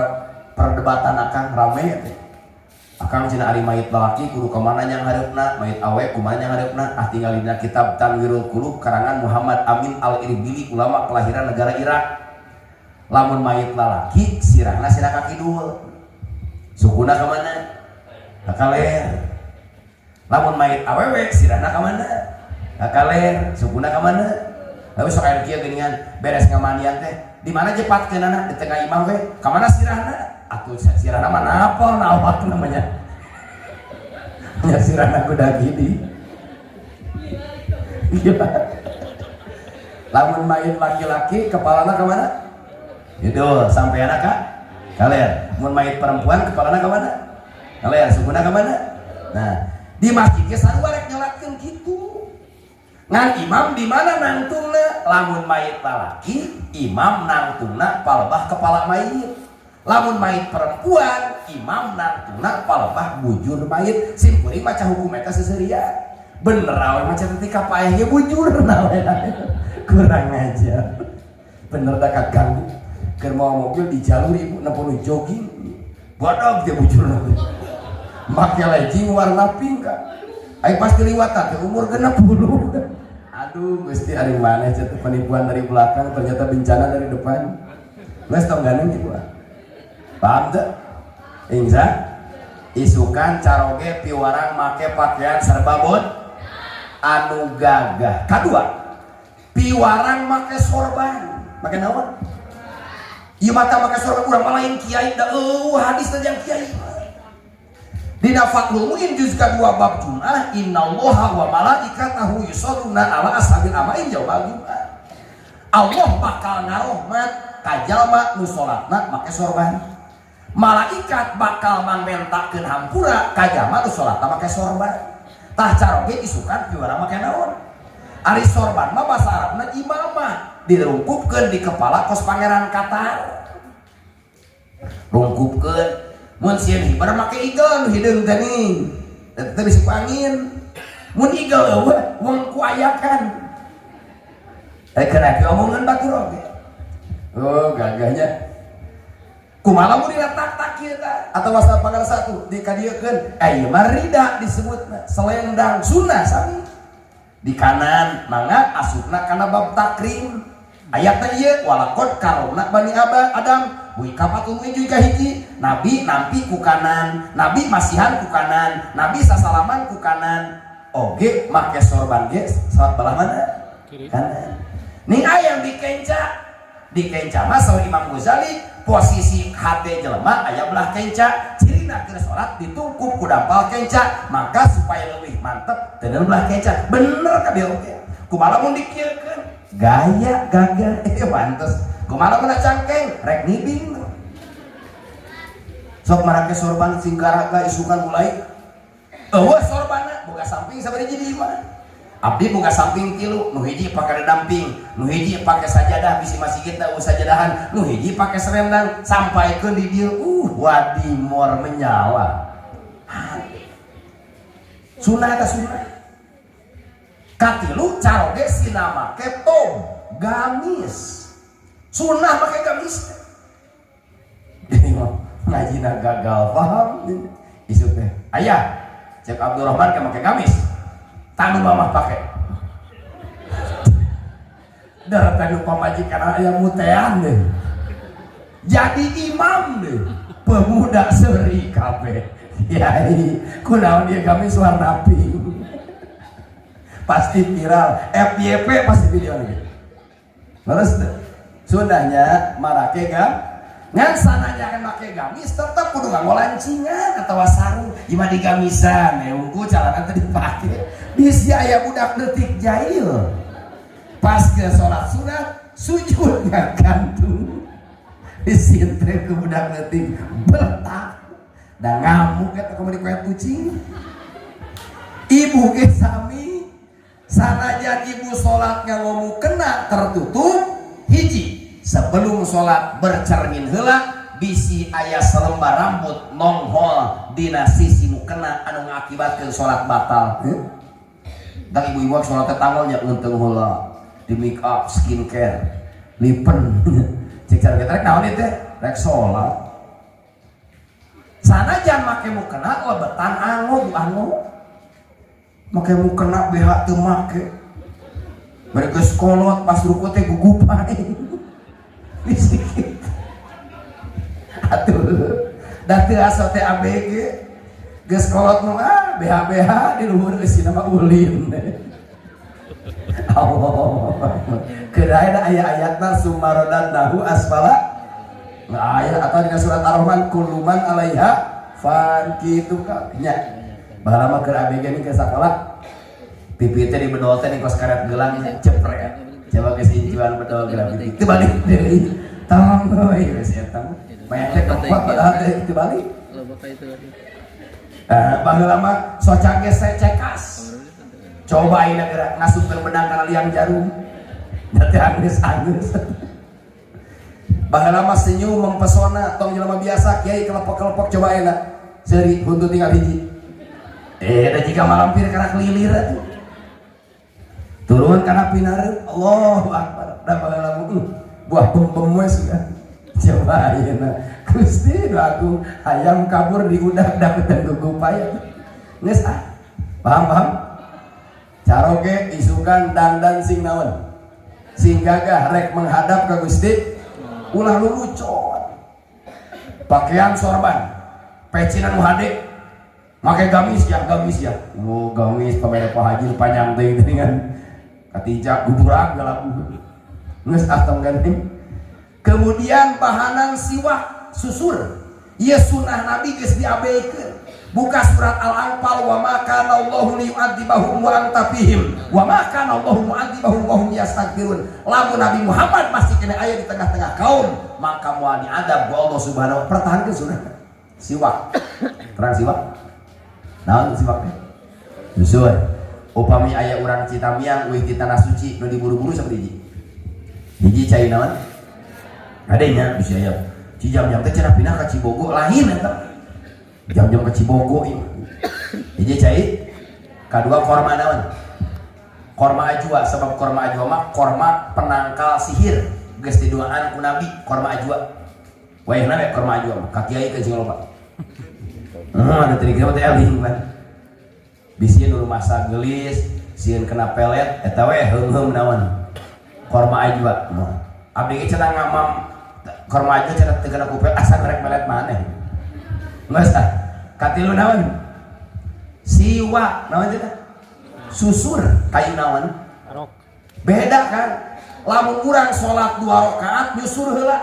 perdebatan akang rame teh. Akang cenah ari mait lalaki kudu ka mana nyang hareupna, mait awe kumaha nyang hareupna. Tinggal dina kitab Tanwirul Qulub karangan Muhammad Amin Al-Irbili ulama kelahiran negara Irak. Lamun mayit lalaki sirahna sirah kaki dua, sukuna ke mana? Ka kaler. Lamun mayit awewe sirahna ke mana? Ka kaler, sukuna ke mana? Lalu sok aya kieu geuningan beres ngamandian teh di mana jepatkeunana di tengah imam we ka mana sirahna? Atuh sirahna mah napol nawak namanya. Ya sirahna kuda gini. Lamun mayit laki-laki kepalana ke mana? Itu sampai anak kak kalian mun mayit perempuan kepalana ke mana? Kalian sukuna ke mana? Nah di masjidnya sarua rek nyolatkeun kitu. Ngan imam di mana nangtungna? Lamun mayit lalaki imam nangtungna palebah kepala mayit. Lamun mayit perempuan imam nangtungna palebah bujur mayit. Simpuri maca hukum eta seseuria. Bener awe maca ketika paeh ge bujur nawe. Kurang ajar. Bener da kaganggu. Keur mau mobil di jalur ibu neponu jogging bodog dia bujur nanti make legging warna pink kan aing pasti liwatan teh umur 60. Aduh gusti ari maneh cenah penipuan dari belakang ternyata bencana dari depan geus tong ganeng gitu paham teu ingsa isukan caroge piwarang make pakaian serba bod anu gagah. Kadua piwarang make sorban make naon? Ieu mata maka sorban urang mah lain kiai da hadis teh jang kiai. Dina Fathul Muin juz ka-2 bab Jumat, innallaha wa malaikatahu yusholluna ala ashabil amain jauhal Jumat. Allah bakal ngarohmat ka jalma nu salatna make sorban. Malaikat bakal mangmentakeun hampura ka jalma nu salatna make sorban. Tah caroge isukan piwarang make naon? Ari sorban mah basa Arabna imamah. Dirungkupkeun di kepala kos pangeran Qatar. Rungkupkeun mun sieun hibar make igel nu hideung teh ning. Teu bisa angin. Mun igel eueuh wong kuayakan. Kenapa omongan batur oge. Oh gagahnya. Kumaha mun diletak-tak kieu tah atawa sapangar satu dikadiekeun ieu mah rida disebutna selendang sunnah sami. Di kanan mangga asupna kana bab takrim. Ayatna ieu walaqad karomna bani Adam wi kapatul wi ka hiji nabi nampi ku kanan, nabi masihan ku kanan, nabi sasalaman ku kanan. Oge make sorban ge salat belah mana? Kiri. Kanan. Ning aya di kenca mah saur Imam Ghazali posisi hate jelema aya belah kenca, cirina keur salat ditungkup ku dampal kenca, maka supaya leuwih mantep teu belah kenca. Bener kabeh oge. Kumaha mun dikieukeun? Gaya gagah pantes. Kumaha mun cangkeng rek nibing. Sok marake sorban sing garaga isukan mulai. Eueuh sorbanna boga samping sabari jadi imah. abdi buka samping tilu, nu hiji pake damping, nu hiji pake sajadah bisi masih kita sajadahan, nu hiji pake serendang sampaikan di dia wadi mor menyawa. Sunah eta sunah. Katilu caroge sinama ketom gamis. Sunah pakai gamis. Ini mah ngajina gagal paham. Isu teh. Ayah, cek Abdurrahman ke pakai gamis. Tanu mamah pakai. Darah tanu pamajikan aya mutean deh. Jadi imam deh. Pemuda seri kabeh. Yai, kunaon dia gamis warna pink. Pasti viral, FYP pasti video lagi. Terus sundahnya marake kan? Ngan sananya kan make gamis tetap kudu nganggo lancingan atau sarung. Ima di gamisan, unggul celana teh dipake. Bisi aya budak leutik jahil. Pas ke salat sunat, sujud gantung. Disintre ke budak leutik bertak. Da ngamuk eta kemari koe kucing. Ibu ge sami sanajan ibu salat ngomong kena tertutup hiji sebelum salat bercermin heula bisi aya selembar rambut nonghol dina sisi mukena anu ngakibatkeun salat batal. Dan ibu-ibu salat teh tanggalnya untung heula di make up skincare lipen cek cara kita rek naon teh rek salat sanajan make mukena lebetan ango bu ango make mukena BH teu make bari geus kolot pas ruku teh gugupai bisikit atuh da teu asa teh ABG geus kolot nu BH di luhur geus nama ulin Allah kedaena aya ayatna sumarodan dahu asfala nah ayat atau di surat Ar-Rahman kulluman alaiha fan kitu ka nya bahala mah keur ABG ni ke sakola pipi teh di bedol teh kos karet gelang cepret coba geus injuan bedol gelang pipi teu balik deui tong euy geus eta mayat teh kepot padahal teh teu balik loba ka itu baheula mah soca geus cekas coba ayeuna geura ngasupkeun benang kana liang jarum da teh angeus baheula mah senyum mempesona tong jelema biasa kiai kelepok-kelepok coba ayeuna seuri huntu tinggal hiji da jika malampir kana kelilir atuh turun kana pinareup Allahu akbar da baheula buah pem wes kan coba ayeuna Gusti nu agung hayam kabur di udak da keteng gugupaya geus paham caroge isukan dandan sing naon sing gagah rek menghadap ka Gusti ulah lulucon pakaian sorban pecinan muhade make gamis ya gamis pamere Pak Haji panjang teh dengan katijak guburag galabu geus atom ganteng kemudian bahanan siwak susur ieu sunah Nabi geus diabeikeun buka surat Al-Anfal wa ma kana Allahu liyu'adzibahum wa anta fihim wa ma kana Allahu mu'adzibahum wa hum yastaghfirun lamun Nabi Muhammad masih kena aya di tengah-tengah kaum maka moal diadab ku Allah Subhanahu wa pertahankeun sunah siwak terang siwak naon siwak teh susur upami aya urang Citamiang euy di tanah suci nu diburu-buru saperti hiji cai naon adenya bisa aya Cijam teh cenah pindah ka Cibogo lain eta jam-jam ke Cibogo ini hiji cai kadua korma naon korma ajwa sebab korma ajwa mah korma penangkal sihir geus didoaan ku Nabi korma ajwa wayahna we korma ajwa mah ka kiai ke sing loba ada trigger teh aling kan bisieun nu masa gelis sieun kena pelet eta we heung-heung naon korma ajwa abdi ge cenah ngamam korma ajwa cenah teu kena kupet asa rek melet maneh geus katilu naon siwak naon teh susur kayu naon beda kan lamun urang salat 2 rakaat nyusur heula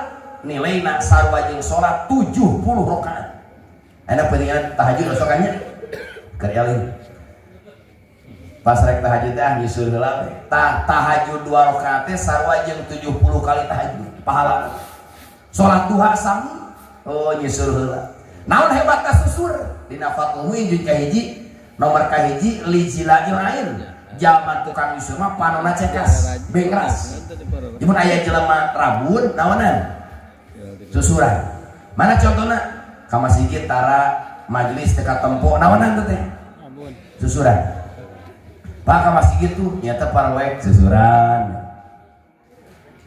nilaina sarua jeung salat 70 rakaat ana pentingan tahajud sokannya keur eling pas rek tahajud teh nyusur heula tahajud 2 rakaat teh sarua jeung 70 kali tahajud pahala salat duha sami nyusur heula naon hebatna susur dina Fathul Muin jeung kahiji nomor kahiji li jilail ain zaman tukang nyusur mah panona cekas bengras imun aya jelema rabun naonan susuran mana contohna ka masjid tara majelis teka tempo naonan teh susuran pak ka masjid tuh nyata parwek susuran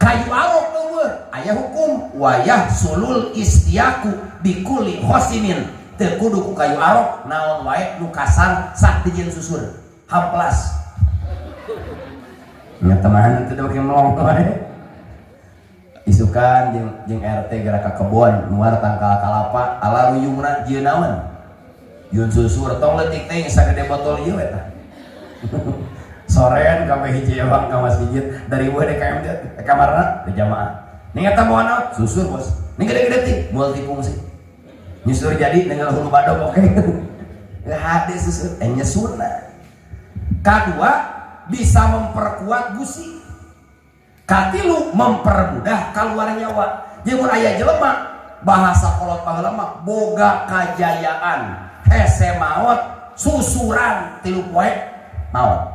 kayu arok eueuh aya hukum wayah sulul istiaku bikuli hosinin teu kudu ku kayu arok naon wae nu kasar sak dijieun susur hamplas nya temahan teu beuki melong wae isukan jeung RT gerak ka kebon nuar tangkal kalapa ala ruyungna jieun naon yun susur tong leutik teh sagede botol ieu eta sorean kami hiji bang ka masjid dari buah DKM kamarna di jamaah ning eta moal naon susur bos ning gede-gede ti multifungsi nyusur jadi dengan hulu badok oke nggak ada susur nyesuna kedua bisa memperkuat gusi katilu mempermudah keluar nyawa jeung aya jelema bahasa kolot baheula boga kajayaan hese maot susuran tilu poe maot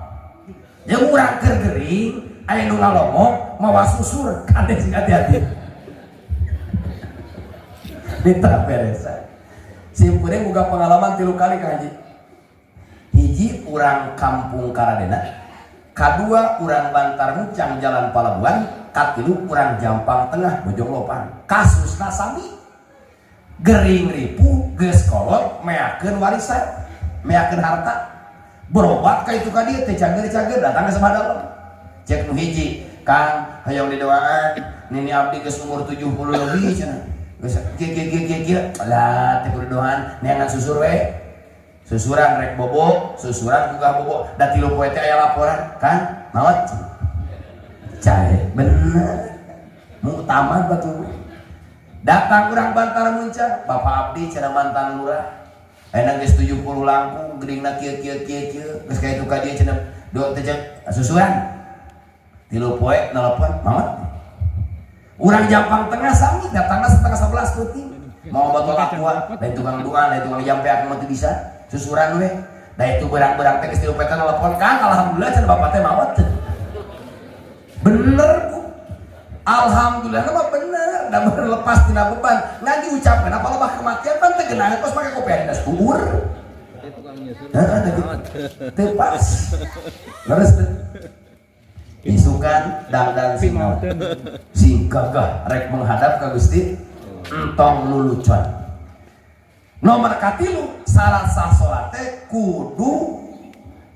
jeung urang keur gering aya nu ngalomong mawa susur kade sing hati-hati minta beresan simpuring boga pengalaman 3 kali ka haji hiji urang kampung Karadena kadua urang Bantar Mucang Jalan Palabuhan katilu urang Jampang Tengah Bojong Lopan kasusna sami gering ripu geus kolot meakeun warisan meakeun harta berobat ka itu ka dieu teh cager-cager datang ka sabadalam cek nu hiji Kang hayang didoaan nini abdi geus umur 70 lebih cenah geus kieu lah teh kudu doaan neangan susur we susuran rek bobo susuran juga bobo da 3 poe teh aya laporan kan maot cae bener muktamad batu datang urang Bantar Muncang Bapak Abdi cenah mantan lurah ayeuna geus 70 langkung geuringna kieu geus ka itu ka dieu cenah do teh susuran 3 poe nelpon maot urang Jampang Tengah sami datangna setengah 11 peuting mau botol aqua lain tukang doa lain tukang jampeak mah teu bisa susuran we da itu berang-berang teh geus diupetan nelpon Kang alhamdulillah cenah bapak teh maot bener ku alhamdulillah mah bener da lepas tina beban ngan diucapkeun apa lebah kematian pan teh geunah kos make kopi das kubur teu pas leres teh isukan dangdang sing gagah rek menghadap ka Gusti entong lulucon nomor katilu salah sah salat teh kudu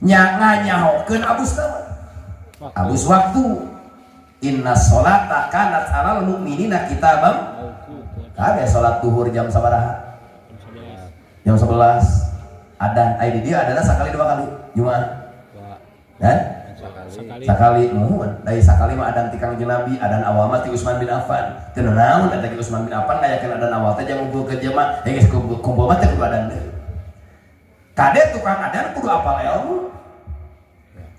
nyanyahokeun abus naon abus waktu inna sholata kanat 'alal mu'minina kitabam kade salat duhur jam sabaraha jam 11 adan ai di dia adalah sakali 2 kali Jumat dan sakali muhun dari sakali mah adan ti Kangjeng Nabi adan awal mah ti Utsman bin Affan teu naon eta ki Utsman bin Affan ngayakeun adan awal teh jangan ngumpul ke jemaah geus kumpul mah teh kudu adan deui kade tukang adan kudu apal ilmu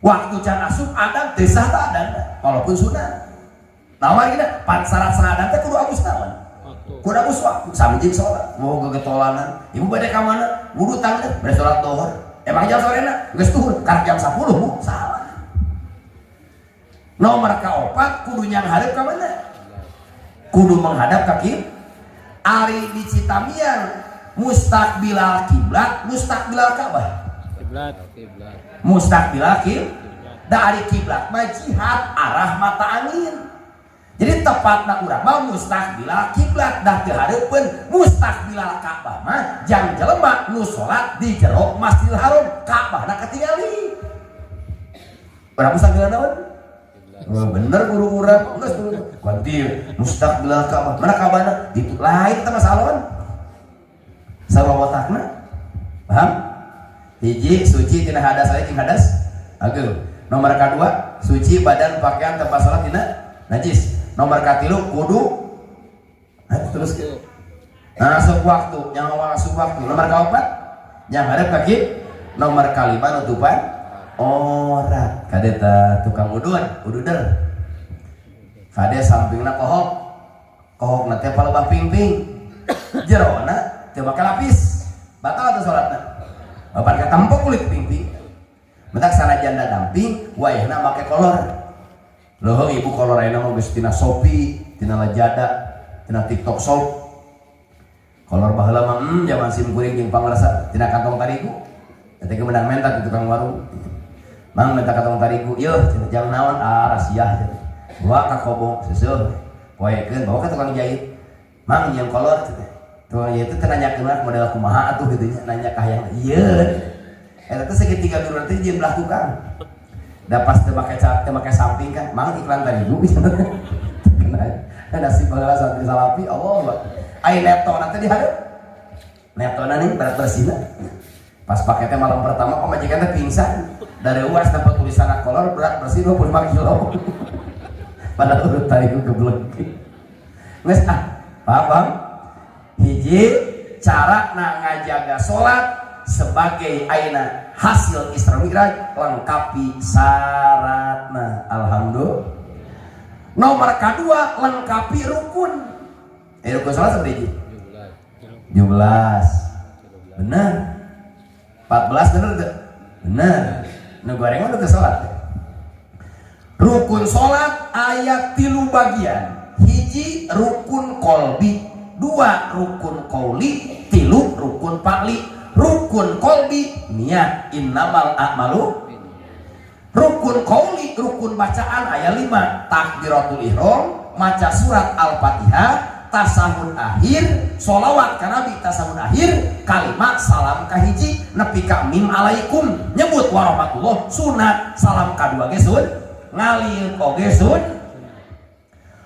waktu can asup adan teu sah ta adan walaupun sunah naon gina pan syarat sah adan teh kudu abus naon kudu abus waktu sami jeung salat mau gegetolanan ibu bade ka mana wudu tangga bade salat zuhur emang jam sorena geus tuhur karek jam 10 bu salah nomor kaopat kudu nyang hadap ka mana kudu menghadap ka kiblat ari di Citamiang mustaqbilal kiblat mustaqbilal Ka'bah kiblat mustaqbilal kiblat da ari kiblat mah jihad arah mata angin jadi tepatna urang mah mustaqbilal kiblat dah teu hareupeun mustaqbilal Ka'bah mah jang jelema nu salat di jero Masjidil Haram Ka'bahna katingali urang mustaqbilal naon bener guru urang geus ganti mustaqbilal Ka'bah mana Ka'bahna ditu lain teh masalahon sarowotakna paham hiji suci tina hadas aya jeung hadas agel nomor kadua suci badan pakaian tempat salat tina najis nomor katilu kudu terus asup waktu yang asup waktu nomor kaopat yang hadap kaki nomor kalima nutupan ora kade ta tukang ududer kade sampingna kohok na teh palebah pingping jerona teu make lapis batal teh salatna bapak katampok kulit pingping mentak sana janda damping wayahna make kolor loh ibu kolor ayeuna mah geus tina Shopee tina Lazada tina TikTok Shop kolor baheula mah zaman sim kuring jeung pangrasa tina kantong tarigu ketika menang mentak di tukang warung mang mentak kantong tarigu yeuh jang naon rahasia bawa ka kobong seuseul poekeun bawa ka tukang jahit mang yang kolor tukang jahit teh nanyakeun model kumaha atuh gitu nya nanya ka hayang ieu eta teh segitiga dulu teh jeung belah tukang da pas teu make samping kan mang iklan tarigu nasi baheula santri salapi Allah ai netona teh dihareup netona nih berat bersihna pas paketnya malam pertama pemajikan teh pingsan dari uas dapat tulisan kolor berat bersih 25 kilo padahal urut tarigu geblek geus paham hiji cara ngajaga salat sebagai aina hasil Isra Mi'raj lengkapi syaratna alhamdulillah. Nomor kedua lengkapi rukun. Rukun salat seberapa? 17. Benar. 14 benar enggak? Benar. Nu goreng udah salat. Rukun salat ayat 3 bagian. Hiji rukun kolbi, 2 rukun qauli, 3 rukun fa'li. Rukun kolbi niat innamal a'malu. Rukun qauli rukun bacaan ayat 5 takbiratul ihram, maca surat al-fatihah, tasahud akhir, sholawat ka nabi tasahud akhir, kalimat salam kahiji nepi ka mim alaikum, nyebut warahmatullah sunat, salam kadua ge sun ngalieun oge sun.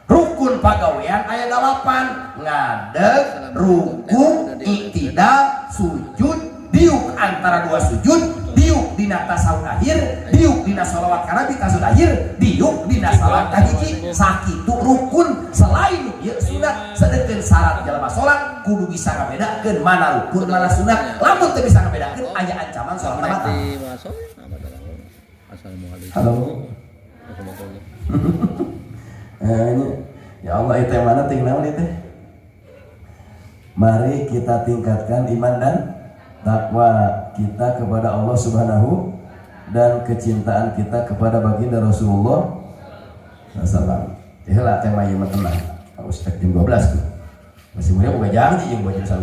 Rukun pagawean ayat 8 ngadeg ruku iktidal sujud diuk antara 2 sujud diuk dina tasawuf akhir diuk dina sholawat kana bi tasawuf akhir diuk dina salat kahiji sakitu rukun selain ieu sunat sadekeun syarat jalma salat kudu bisa ngabedakeun mana rukun mana sunat lamun teu bisa ngabedakeun aya ancaman salat batal. Halo. Ya Allah itu yang mana tinggal itu. Mari kita tingkatkan iman dan takwa kita kepada Allah Subhanahu dan kecintaan kita kepada baginda Rasulullah SAW. Itulah tema yang tenang. Ustaz jam 12 tuh. Masih mulia buka janji yang buat jam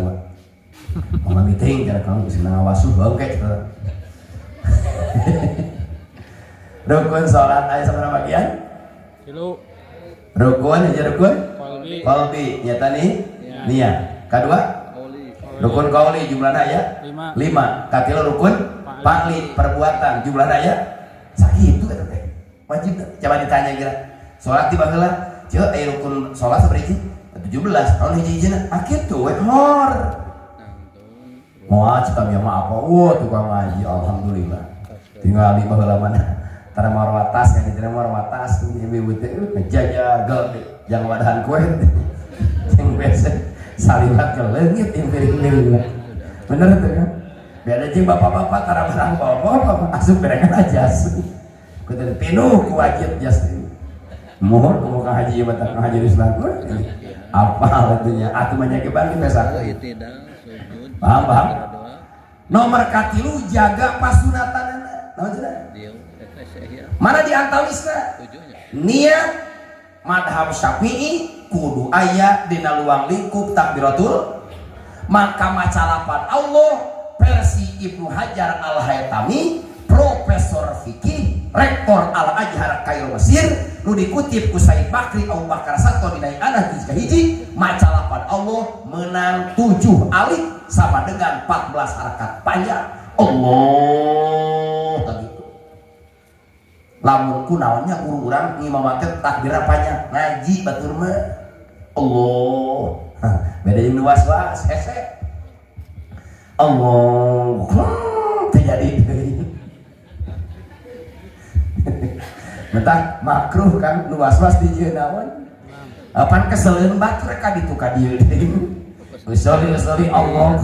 1. Mau meeting cara kamu bisa ngawasuh bangke. Rukun salat ayat sama bagian? Kilo. Rukun aja rukun. Qalbi nyata nih. Niat. Kedua? Rukun qauli jumlahna aya 5. Katilu rukun fa'li perbuatan jumlahna aya sakitu eta teh. Wajib coba ditanya kira. Salat di baheula, ceu aya rukun salat sabaraha hiji? 17. Tahun hiji-hijina akitu we hor. Moal cita mah apa? Tukang ngaji alhamdulillah. Tinggal di baheula mana? Tara marwatas kan diterima marwatas ibu teh ngejajar gel jangan wadahan kue yang biasa saliwat ke leungit impir-impir bener tuh kan beda jeung bapak-bapak tara barang bapak asup berengan aja kudu pinuh ku wajib jas mohon ku ka haji ieu mah haji Islam apa atunya atuh mah nya bagi pesa paham nomor katilu jaga pasunatanana naon cenah mana diantawisna niat madhab Syafi'i kudu aya dina luang lingkup takbiratul maka maca lapan Allah versi Ibnu Hajar Al-Haytami profesor fikih rektor Al-Azhar Kairo Mesir nu dikutip ku Said Bakri Abu Bakar Sato dina anak hiji maca lapan Allah menang 7 alif sama dengan 14 rakaat panjang Allah tadi lamun kunaonnya urang ngimamakeun takbir apanya ngaji batur mah Allah beda jeung nu was-was hese Allah terjadi mentah makruh kan nu was-was di jieun naon pan keseleun batur ka ditu ka dieu sorry Allah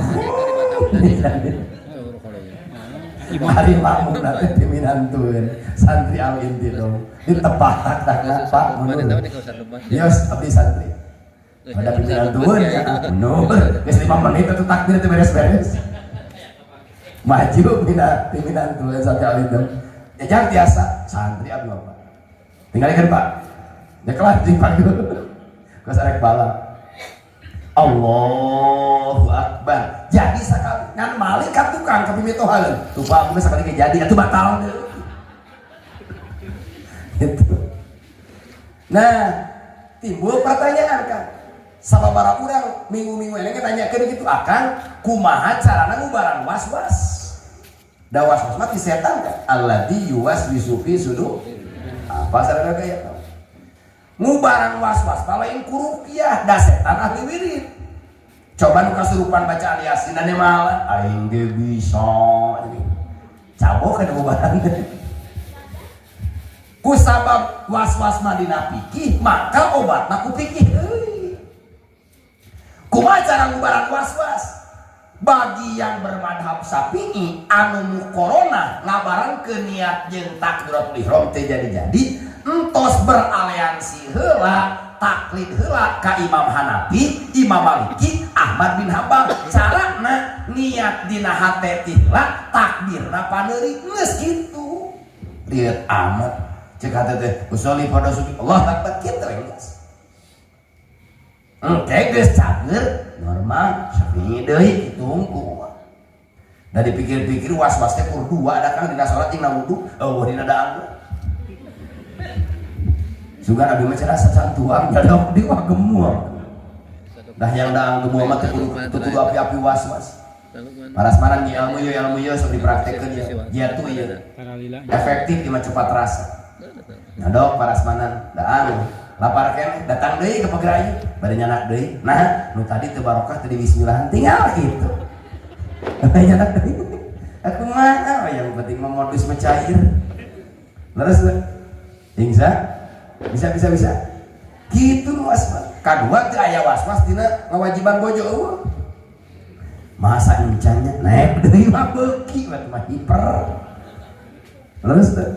hari makmum nanti diminantuin santri alin di dong ini tepat tak pak menurut yos abdi santri ada diminantuin ya nur kes 5 menit itu takbir itu beres-beres maju diminantuin santri alin dong jangan biasa santri abdi bapak tinggalkan pak nyekelah di pagi kau sarek bala Allahu Akbar jadi sekali kan malik kan tukang ke pimitohan tuh pak aku sekali jadi itu batal gitu. Nah timbul pertanyaan kan sababaraha urang minggu-minggu ini tanyakeun gitu akan kumaha carana ngubaran was-was da was-was mah ti setan kan alladzi yuwaswisu fi sudur apa sarana gaya ngubaran was-was lain kurupiah da setan ahli wirid coba nu kasurupan bacaan yasin dan malah aing ge bisa cabok kana ngubaran ku sabab was-was mah dina pikih maka obatna ku pikih deui kumaha cara ngubaran was-was bagi yang bermadhab Syafi'i anu corona ngabarankeun niat jeung takbiratul ihram teh jadi entos beraliansi heula taklid heula ka Imam Hanafi, Imam Maliki, Ahmad bin Hambal carana niat dina hate ti heula takbirna paneuri geus kitu lihat amat cek hate teh usolli pada suci Allah takbir kitu geus geus cager normal Syafi'i deui kitu hungkul da dipikir-pikir was-was teh kudu dua ada kan dina salat jeung na wudu eueuh dina daang juga Nabi macam rasa tuang dadok di wah gemuang dah yang daang gemuang mah teh kudu api-api was-was parasmanan di ilmu yo sok dipraktekkeun ya jiatu ieu efektif di cepat rasa ngadok parasmanan daang lapar keneh datang deui ke pagerayu bade nyanak deui nah nu tadi teu barokah teu bismillah tinggal kitu nyanak deui aku mah yang penting mah modus mencair leres insya bisa gitu was-was kadua teu aya was-was dina ngawajiban bojo eueuh masa encannya naik deui mah beuki mah hiper leres teh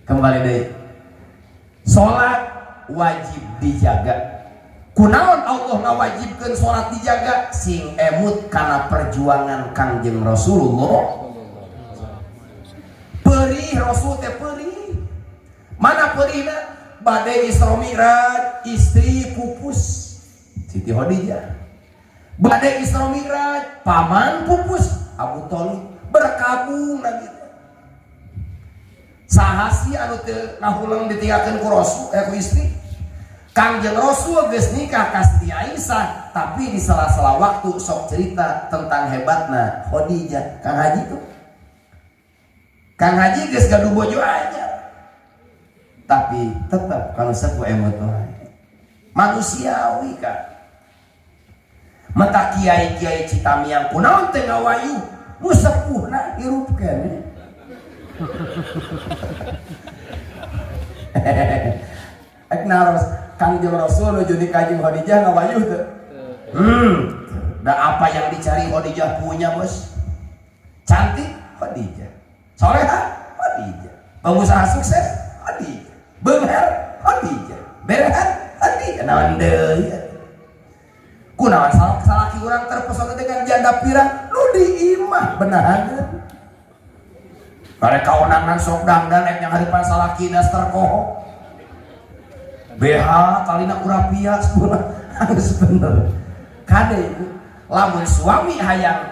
kembali deui salat wajib dijaga kunaon Allah ngawajibkeun salat dijaga sing emut kana perjuangan Kangjeng Rasulullah perih Rasul teh perih mana perihna bade Isra Mi'raj istri pupus Siti Khadijah bade Isra Mi'raj paman pupus Abu Thalib berkabung lagi sahasi anu teu ngahulang ditinggalkeun ku Rasul ku istri Kangjeng Rasul geus nikah ka Siti Aisyah tapi di sela-sela waktu sok cerita tentang hebatna Khadijah Kang Haji tuh Kang Haji geus gaduh bojo aja tapi tetap kalau sepu emot manusiawi kan mata kiai-kiai Citamiang kunaon teh ngawayu mu sepuhna hirupkeun ek naros Kangjeng Rasul nuju di Kanjeng Khadijah ngawayu teu da apa yang dicari Khadijah punya bos cantik Khadijah soleha Khadijah pengusaha sukses Khadijah beunghar Khadijah berehan Khadijah naon deui kunaon salaki urang terpesona dengan janda pirang nu diimah benahan bare kaonangan sok dangdan ek yang haripan salaki daster koho BH talina urapia sepuluh harus bener kade lamun suami hayang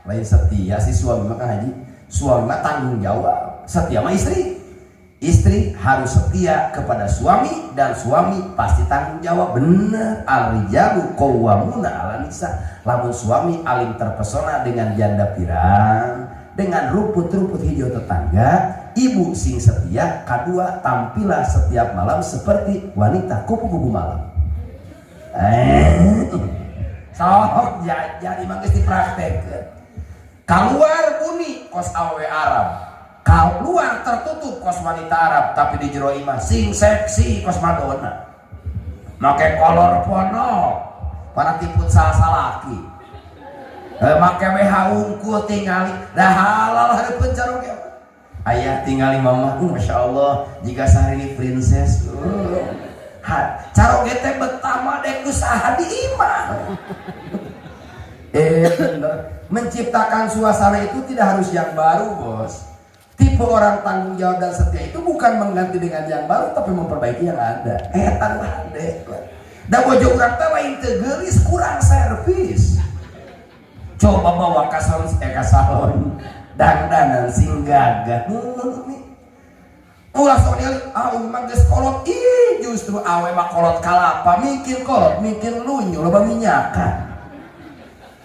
lain setia si suami mah Haji suami mah tanggung jawab setia mah istri harus setia kepada suami dan suami pasti tanggung jawab bener al-rijalu qawwamuna 'alan nisa lamun suami alim terpesona dengan janda pirang dengan rumput-rumput hijau tetangga ibu sing setia kedua tampillah setiap malam seperti wanita kupu-kupu malam sok jadi mah geus dipraktekkeun keluar bunyi kos awewe Arab keluar tertutup kos wanita Arab tapi di jero imah sing seksi kos Madonna make kolor pono para tiput salaki make BH unggul tingali dah halal hareupeun carok ayah tingali mama Masya Allah jika sehari ini princess carok teh betama dek usaha di imah bener menciptakan suasana itu tidak harus yang baru bos Tipe orang tanggung jawab dan setia itu bukan mengganti dengan yang baru, tapi memperbaiki yang ada. Etan ada. Da bojo urang teh lain teu geulis, kurang servis. Coba bawa ka salon dandanan sing gagah. Ulah sok ningali mah geus kolot. Ih, justru awe mah kolot kalapa, mikir kolot, mikir lunyu loba minyakan.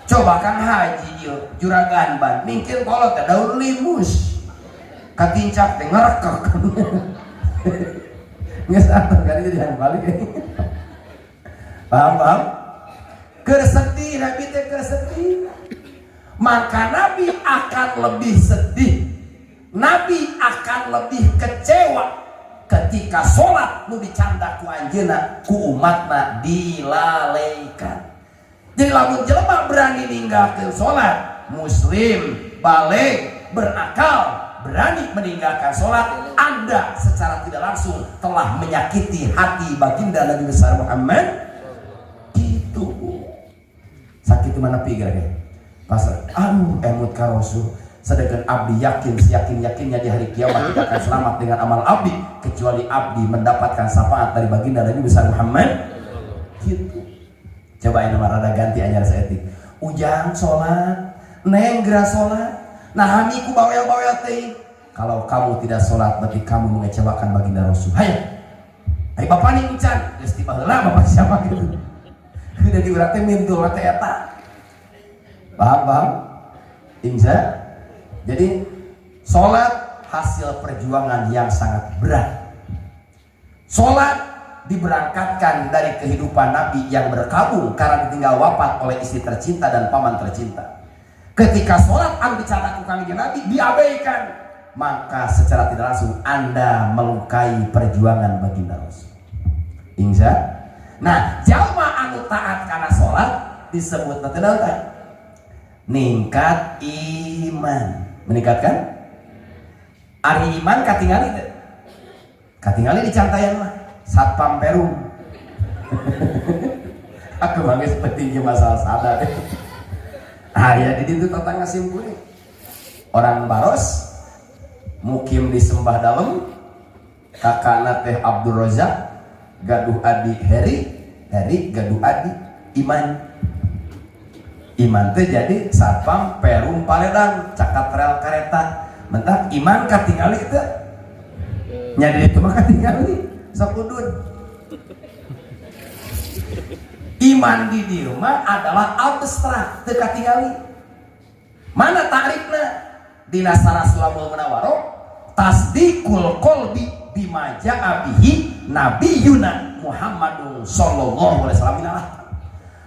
Coba Kang Haji ieu juragan ban, mikir kolot teh daun limus. Katincak teh ngerekek. Geus atuh kan jadi yang balik. Paham? Keur sedih Nabi teh keur sedih. Maka Nabi akan lebih sedih. Nabi akan lebih kecewa ketika sholat nu dicanda ku anjeunna ku umatna dilalaikan. Jadi lamun jelema berani ninggalkeun sholat, muslim, balik, berakal, berani meninggalkan sholat, Anda secara tidak langsung telah menyakiti hati baginda Nabi besar Muhammad. Gitu. Sakit mana pikir ya? Pasal, emut ka Rasul. Sedangkan abdi yakin, seyakin-yakinnya di hari kiamat tidak akan selamat dengan amal abdi kecuali abdi mendapatkan syafaat dari baginda Nabi besar Muhammad. Gitu. Coba ini rada ganti anyar seetik. Ujang sholat, neng geura sholat. Nah hamiku bawel-bawel teh. Kalau kamu tidak sholat berarti kamu mengecewakan baginda Rasul. Hayo, ayo bapak nih encan. Geus ti baheula bapak siapa gitu. Udah diurang teh mintul teh eta. Paham? Insya. Jadi sholat hasil perjuangan yang sangat berat. Sholat diberangkatkan dari kehidupan Nabi yang berkabung karena ditinggal wafat oleh istri tercinta dan paman tercinta. Ketika sholat anu dicatat ku kangjeng Nabi diabaikan, maka secara tidak langsung Anda melukai perjuangan baginda Rasul. Insya. Nah, jalma anu taat karena sholat disebut nanti ningkat iman. Meningkatkan ari iman katingali teh. Katingali di cantayan mah satpam Perum. Aku mah geus penting masalah sadar. Ya di ditu tata ngasimpulin. Orang Baros mukim di Sembah Dalem, kakakna teh Abdul Razak, gaduh adi Heri gaduh adi Iman teh jadi satpam Perum Paledang cakat rel kereta. Mentah Iman katingali teh nya di ditu mah katingali sok udun. Iman di dieu mah adalah abstrak teu katingali. Mana takrifna? Dina Sarasul Munawwaroh tasdiqul qalbi bima ja'a bihi nabiyuna Muhammadun sallallahu alaihi wasallam.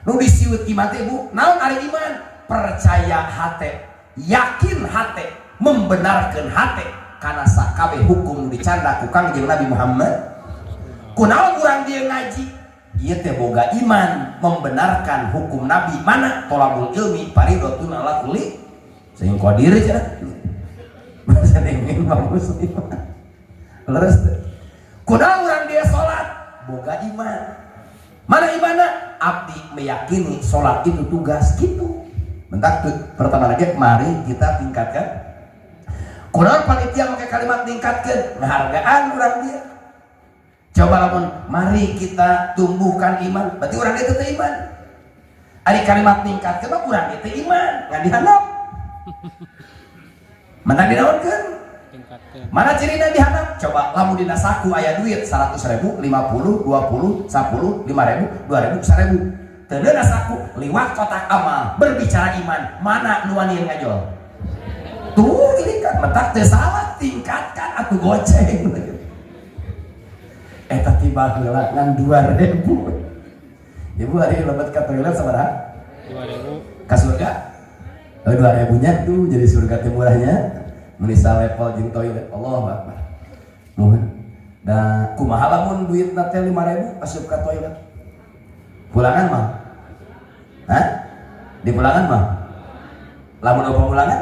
Nu disiwut iman teh Bu, naon ari iman? Percaya hate, yakin hate, membenarkan hate kana sakabeh hukum dicanda ku Kangjeng Nabi Muhammad. Kunaon urang dia ngaji? Ieu teh boga iman, membenarkan hukum Nabi. Mana? Tolabul ilmi paridotun ala kulli sing qadir cenah. Masa dengeng bagus iman. Leres teh. Kunaon urang dia salat? Boga iman. Mana ibadah? Abdi meyakini sholat itu tugas gitu. Bentar pertama lagi mari kita tingkatkan. Kurang panitia pakai kalimat tingkatkan penghargaan orang dia. Coba lamun mari kita tumbuhkan iman. Berarti orang itu teh iman. Ari kalimat tingkatkan mah urang itu iman, ngan dihandap. Mana dinaonkeun? Mana cirina dihandap? Coba lamun dina saku aya duit 100.000, 50, 20, 10, 5.000, 2.000, 1.000. Teu deuna saku liwat kotak amal berbicara iman, mana nu wani ngajol? Tuh ini kan mentak teu salah tingkatkan atuh goceng. Eta tiba heula ngan 2.000. Ibu hari lebat ka toilet sabaraha? 2.000. Ka surga? 2.000 nya tuh jadi surga teh murahnya. Menisa level jeung toilet. Allahu Akbar. Mohon. Da kumaha lamun duitna teh 5.000 asup ka toilet. Pulangan mah? Hah? Di pulangan mah? Lamun apa pulangan?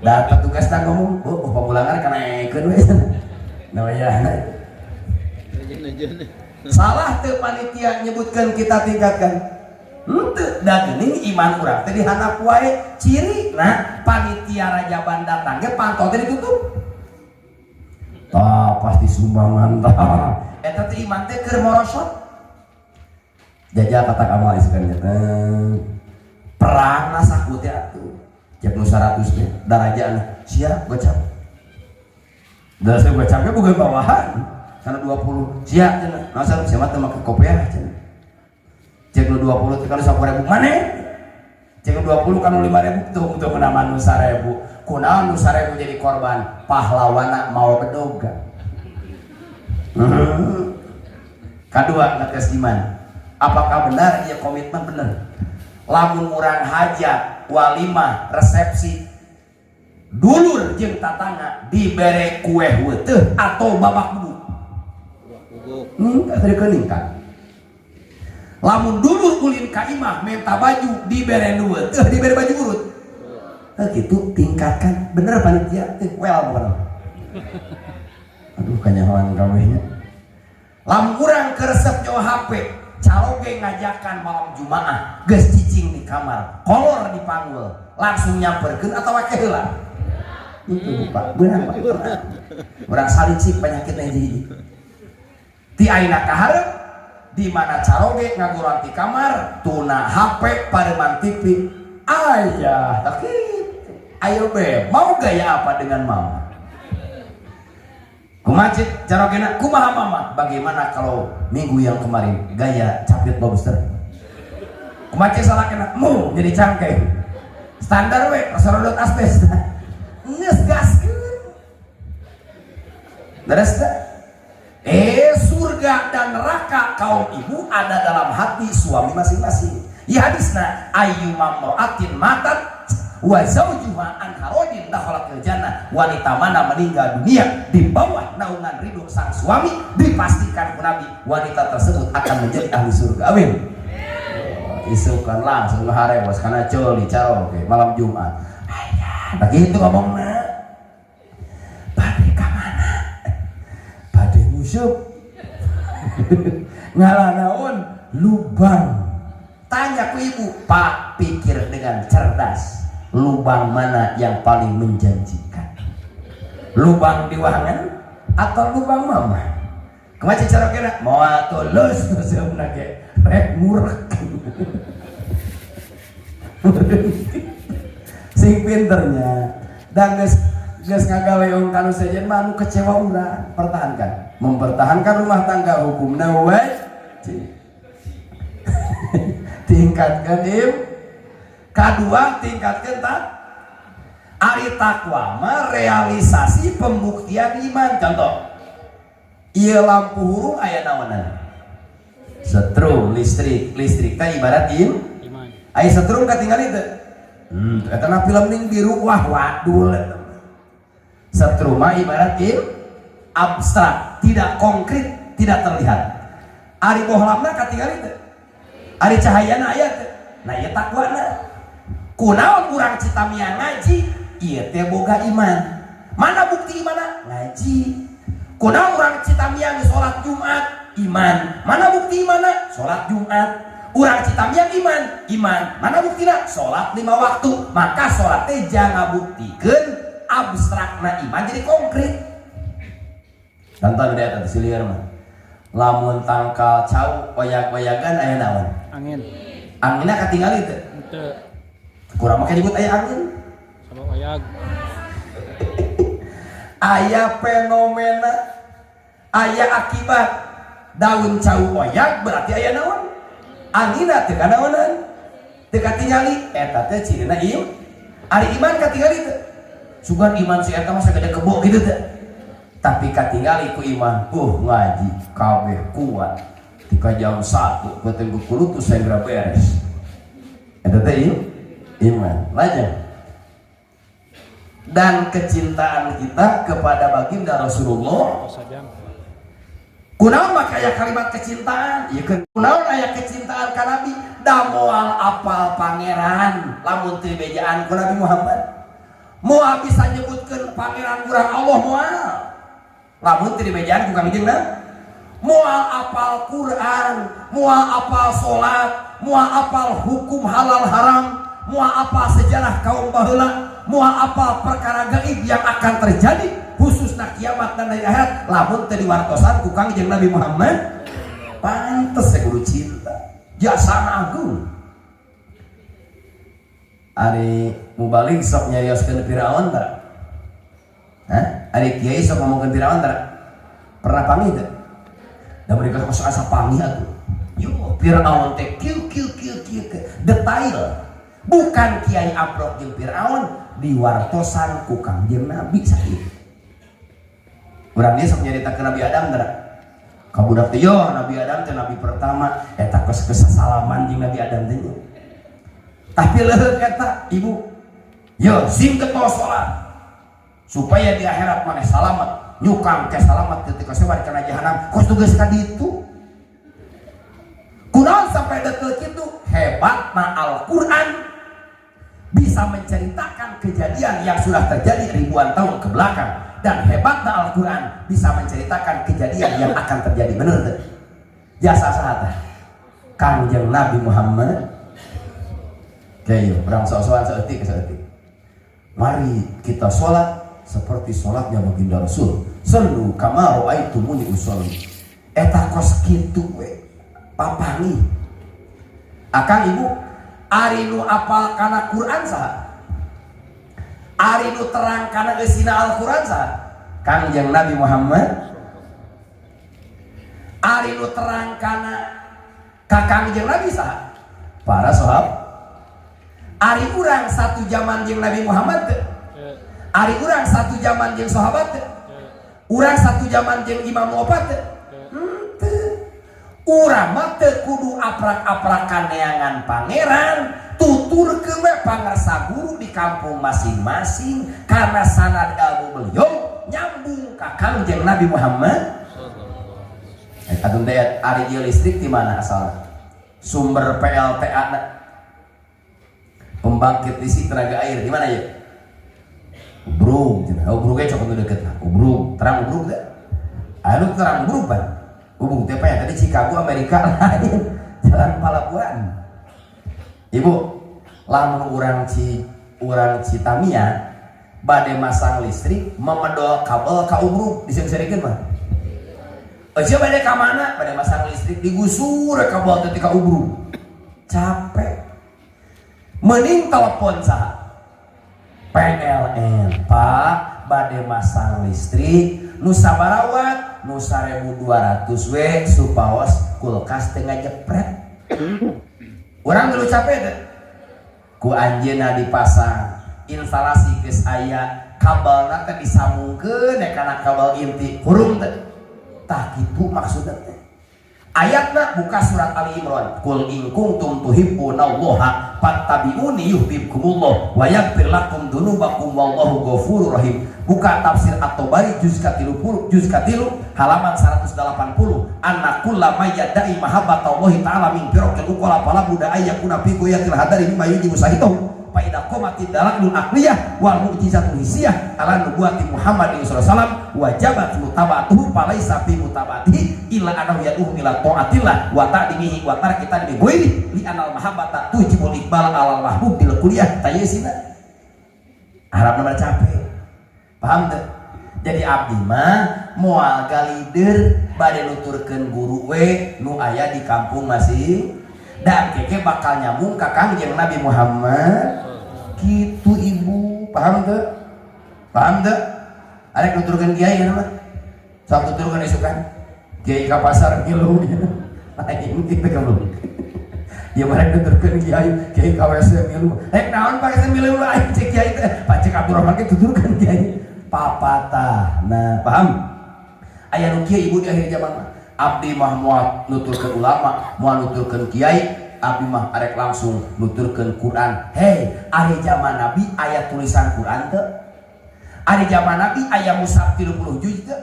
Da petugas teh ngomong, "Oh, pamulangan kana ekeun we." Namanya. Salah teu panitia nyebutkeun kita tingkatkan. Henteu da geuning iman urang teh dihandap wae ciri nah panitia rajaban datang ge pantau teh ditutup pasti sumbangan eta teh iman teh keur morosot jajal kata kamu isukan perang nasaku teh atuh cek nu 100 teh darajana sia gocap darasa gocapnya bukan bawahan karena 20 sia cenah nasa sia mah teh make kopiah cenah cek nu 20 teh kalau 10.000 maneh cek nu 20 kan 5.000 tuh untuk menaman nu 1.000 kunaon nu 1.000 jadi korban pahlawana mau bedoga kedua ngetes iman apakah benar ia komitmen benar lamun urang hajat walimah resepsi dulur jeung tatangga dibere kue weuteuh atau babak bubu tadi keuning kan lamun dulur ulin ka imah minta baju dibere nu weuteuh dibere baju urut gitu tingkatkan bener panitia well bukan aduh kanyahoan kawehnya lamun urang keresep nyawa HP caroge ngajakan malam Jumaah geus cicing di kamar kolor di panggul langsung nyamperkeun atau wake heula itu Pak beunang Pak urang salicik penyakitna hiji ti ayeuna kaharep di mana caroge ngaguran di kamar tuna HP pareman TV ayah tapi ayo be, mau gaya apa dengan mama? Kumacit carogena, kumaha mama? Bagaimana kalau minggu yang kemarin gaya capit lobster? Kumacit salah kena, mu jadi cangkeng. Standar we, rorodot asbes. Nges gaskeun. Beres dah. Surga dan neraka kaum ibu ada dalam hati suami masing-masing. Ya hadisna ayyuma mar'atin matat wa zawjuha an harodin dakhalat jannah wanita mana meninggal dunia di bawah naungan ridho sang suami dipastikan ku Nabi wanita tersebut akan menjadi ahli surga amin isukan langsung harewas karena coli caro malam Jumat ayah begitu ngomongna bade ka mana bade musuh ngalah naon lubang tanya ku ibu Pak pikir dengan cerdas lubang mana yang paling menjanjikan lubang di wangan atau lubang mama kemaci cara kira mau tulus sebenarnya kayak rek murah sing pinternya dan guys ngagaleung kanu sejen mah anu kecewa urang pertahankan mempertahankan rumah tangga hukumna wajib tingkatkan kedua tingkatkan tak ari takwa mah realisasi pembuktian iman contoh ieu lampu hurung aya naonan setrum listrik teh ibarat iman aya setrum katinggali teu eta film ning biru wah wadul setrum mah ibarat abstrak tidak konkret tidak terlihat ari bohlamna katinggali teu ari cahayana aya teu nah ieu takwana kunaon urang citamian ngaji ieu teh boga iman mana bukti imana ngaji kunaon urang citamian salat Jumat iman mana bukti imana salat Jumat urang citamian iman mana buktina salat 5 waktu maka salat teh jangan buktikeun abstrakna iman jadi konkret contoh di atas silieur mah lamun tangkal cau oyak-oyagan aya naon anginna katingali teu teu kurang make nyebut aya angin sama oyag aya fenomena aya akibat daun cau oyag berarti aya naon anginna teu kanaonan teu katingali eta teh cirina ieu ari iman katingali teu sugan iman si eta mah sagede kebo kitu teh tapi katingali ku iman ngaji kabeh kuat tika jam 1 beuteung ku tuh segera beres eta teh iman lajang dan kecintaan kita kepada baginda Rasulullah kunaon make aya kalimat kecintaan ieu kunaon aya kecintaan ka Nabi da moal apal pangeran lamun teu bejaan ku Nabi Muhammad moal bisa nyebutkeun pangeran urang Allah moal lamun teu bejaan ku kangjengna moal apal Quran moal apal salat moal apal hukum halal haram moal apa sejarah kaum baheula moal apa perkara gaib yang akan terjadi khususna kiamat dan hari akhirat lamun teu diwartosan ku Kangjeng Nabi Muhammad pantes saya kudu cinta jasa agung. Ari mubalik sok nyarioskeun Firaun tara? Ari kiai sok ngomongkeun Firaun tara? Pernah panggil teu? Da mereka masuk asa panggil atuh. Yo Firaun teh kieu detail. Bukan kiai amplop jeung Firaun diwartosan ku Kangjeng Nabi sakitu. Urang dia sok nyaritakeun Nabi Adam tara? Ka budak teh yo Nabi Adam teh nabi pertama eta kos kesalaman jeung Nabi Adam teh. Tapi leuheut eta ibu. Yo sing keto salat supaya di akhirat maneh salamet, nyukang ke salamet ketika sewar kana jahanam. Kos tugas ka ditu. Kunaon sampai detil kitu hebatna Al-Qur'an bisa menceritakan kejadian yang sudah terjadi ribuan tahun ke belakang, dan hebatnya Al-Quran bisa menceritakan kejadian yang akan terjadi. Bener tuh jasa sahabat Kangjeng Nabi Muhammad kayak orang soal-soal seetik. Mari kita sholat seperti sholatnya baginda Rasul. Sallu kama ra'aitumuni usolli. Eta kos kitu we papangi akang ibu. Ari nu apal kana Quran saha? Ari nu terang kana geusina Al-Quran saha? Kangjeng Nabi Muhammad. Ari nu terang kana ka Kangjeng Nabi saha? Para sahabat. Ari urang satu zaman jeung Nabi Muhammad teu? Ari urang satu zaman jeung sahabat teu? Urang satu zaman jeung Imam Opat teu? Urang mah teu kudu aprak-aprakan neangan pangeran, tuturkeun we pangarsa guru di kampung masing-masing karena sanad ilmu beliau nyambung ka Kangjeng Nabi Muhammad. Adun teh ari ieu listrik di mana asalna? Sumber PLTA na pembangkit listrik tenaga air di mana ya? Ubrug, Ubrug ge cokot deukeut nah. Ubrug, terang Ubrug teh. Anu terang Ubrug pan. Ubung TP ya tadi Chicago Amerika lain jalan Palabuhan. Ibu, lamun urang Citamia bade masang listrik memedol kabel ka Ubrug disering-seringkeun mah. Eueuh bade ka mana? Bade masang listrik digusur kabel teh ka Ubrug. Capek. Mending telepon saha? PLN, Pak, bade masang listrik nu sabarawat nu 1200 we supaos kulkas teu ngajepret. Urang geus capek teh ku anjeunna dipasang instalasi geus aya kabelna teh disambungkeun kana kabel inti hurum teh tah kitu maksudna teh. Ayatna buka surat Ali Imran, qul in kuntum tuhibbunallaha fattabi'uni yuhibbukumullah wa yaghfir lakum dzunubakum wallahu ghafurur rahim. Buka tafsir At-Tabari juz katilu halaman 180. Anna kullama yadda'i mahabbatallahi ta'ala min firqil uqala fala budda ayyakuna fi qiyatil hadari mimma yujibu sahidahu fa idza qamatid dalalatul aqliyah wal mu'jizatul hissiyah ala nubuwwati Muhammadin sallallahu alaihi wasallam wajabat mutaba'atuhu falaisa fi mutaba'atihi illa annahu yad'uhu ila ta'atillah wa ta'dimihi wa tarkita bi ghairi li anal mahabbata tujibul iqbal alal mahbub bil kulliyah tayyisina. Harapna capek. Paham teh? Jadi abdi mah moal galider bade nuturkeun guru we nu aya di kampung masih dan keke bakal nyambung ka Kangjeng Nabi Muhammad gitu ibu. Paham teh? Paham teh? Arek nuturkeun kiai mah sok nuturkeun isukan kiai ka pasar ngilu lain kitu ka belum ya marek nuturkeun kiai ka WC ngilu rek naon pakai ngilu lain cek kiai teh pacek Abdurrahman ge tuturkeun kiai papatah. Nah paham aya nu kieu ibu di akhir zaman abdi mah moal nuturkeun ulama moal nuturkeun kiai abdi mah arek langsung nuturkeun Quran. Hei ari zaman Nabi aya tulisan Quran teu? Ari zaman Nabi aya mushaf 30 juz teu?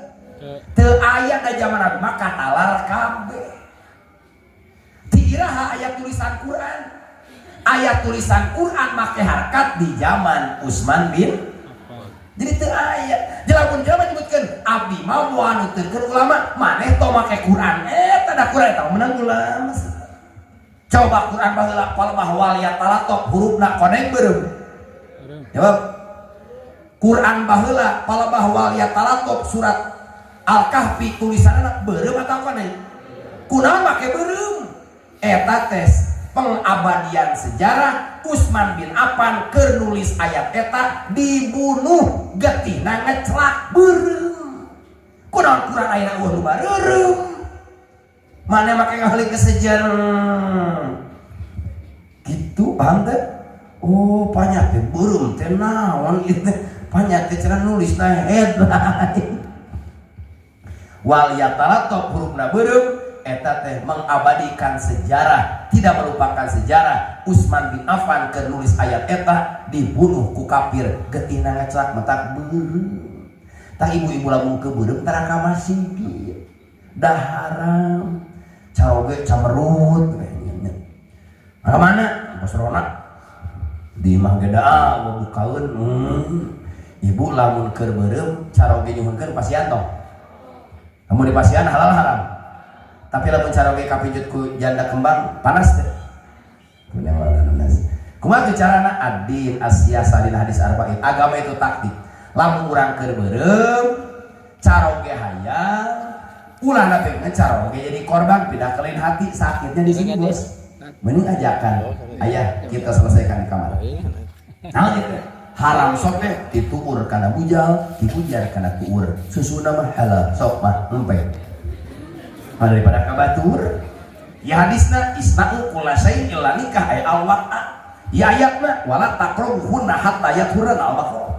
Teu aya da zaman Nabi mah katalar kabeh. Ti iraha aya tulisan Quran. Aya tulisan Quran make harkat di zaman Utsman bin. Jadi teu aya. Jelapun jelema nyebutkeun abdi mah moal nuturkeun ulama, maneh tong make Quran. Eta da Quran eta menang ulama. Coba Quran baheula fal bahwal ya talatok hurufna koneng beureum. Jawab. Quran baheula palebah wal yatalatok surat Al-Kahfi tulisanna beureum atawa kana kunaon make beureum eta tes pengabadian sejarah Utsman bin Affan keur nulis ayat eta dibunuh getina ngecelak beureum kunaon Quran ayeuna eueuh nu bareureum mana make ngahalik ke sejarah gitu paham teh oh panyak teh beureum teh naon ieu teh panyak teh cenah nulis na headline wal yatalatok hurufna beureum eta teh mengabadikan sejarah tidak melupakan sejarah Utsman bin Affan keur nulis ayat eta dibunuh ku kafir getina ngacelak mentak beureum tah ibu-ibu lamun ke beureum tara ka masjid dah haram caoge camerut mana Mas Rona di imah geda bukaun ibu lamun keur beureum caroge nyuhunkeun pasian tong kamu di pasian halal haram tapi lamun caroge kapijut ku janda kembang panas teh punya panas kumaha carana ad-din as-siyasah dina hadis arba'in agama itu taktik lamun urang keur beureum caroge hayang ulah teh caroge jadi korban pindah ke lain hati sakitnya di sini bos mending ajakan ayah kita selesaikan di kamar nah itu haram sok teh dituur kana bujal dipujar kana kuur susuna mah halal sok mah empeh daripada kabatur ya hadisna isna'u kulla syai'in illa nikah ay al-waqa ya ayatna wala taqrabuhunna hatta yathurna al-baqarah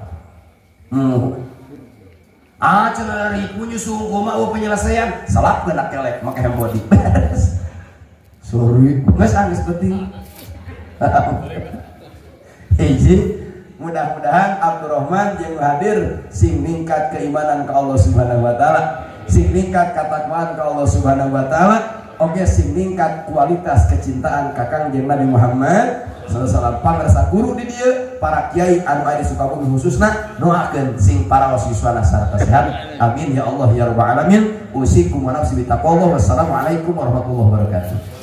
cenah ribu nyusul kumaha penyelesaian salapkeun kelek make hembodi sorry geus anggeus penting hiji mudah-mudahan Abdurrahman jeung hadir sing ningkat keimanan ka Allah Subhanahu wa taala sing ningkat katakwaan ka Allah Subhanahu wa taala oge sing ningkat kualitas kecintaan ka Kangjeng Nabi Muhammad sallallahu alaihi wasallam pamirsa guru di dieu para kiai anu aya di Sukabumi khususna doakeun sing para siswana sarta sehat amin ya Allah ya rabbal alamin usikum wa nafsi bi taqwa wassalamu alaikum warahmatullahi wabarakatuh.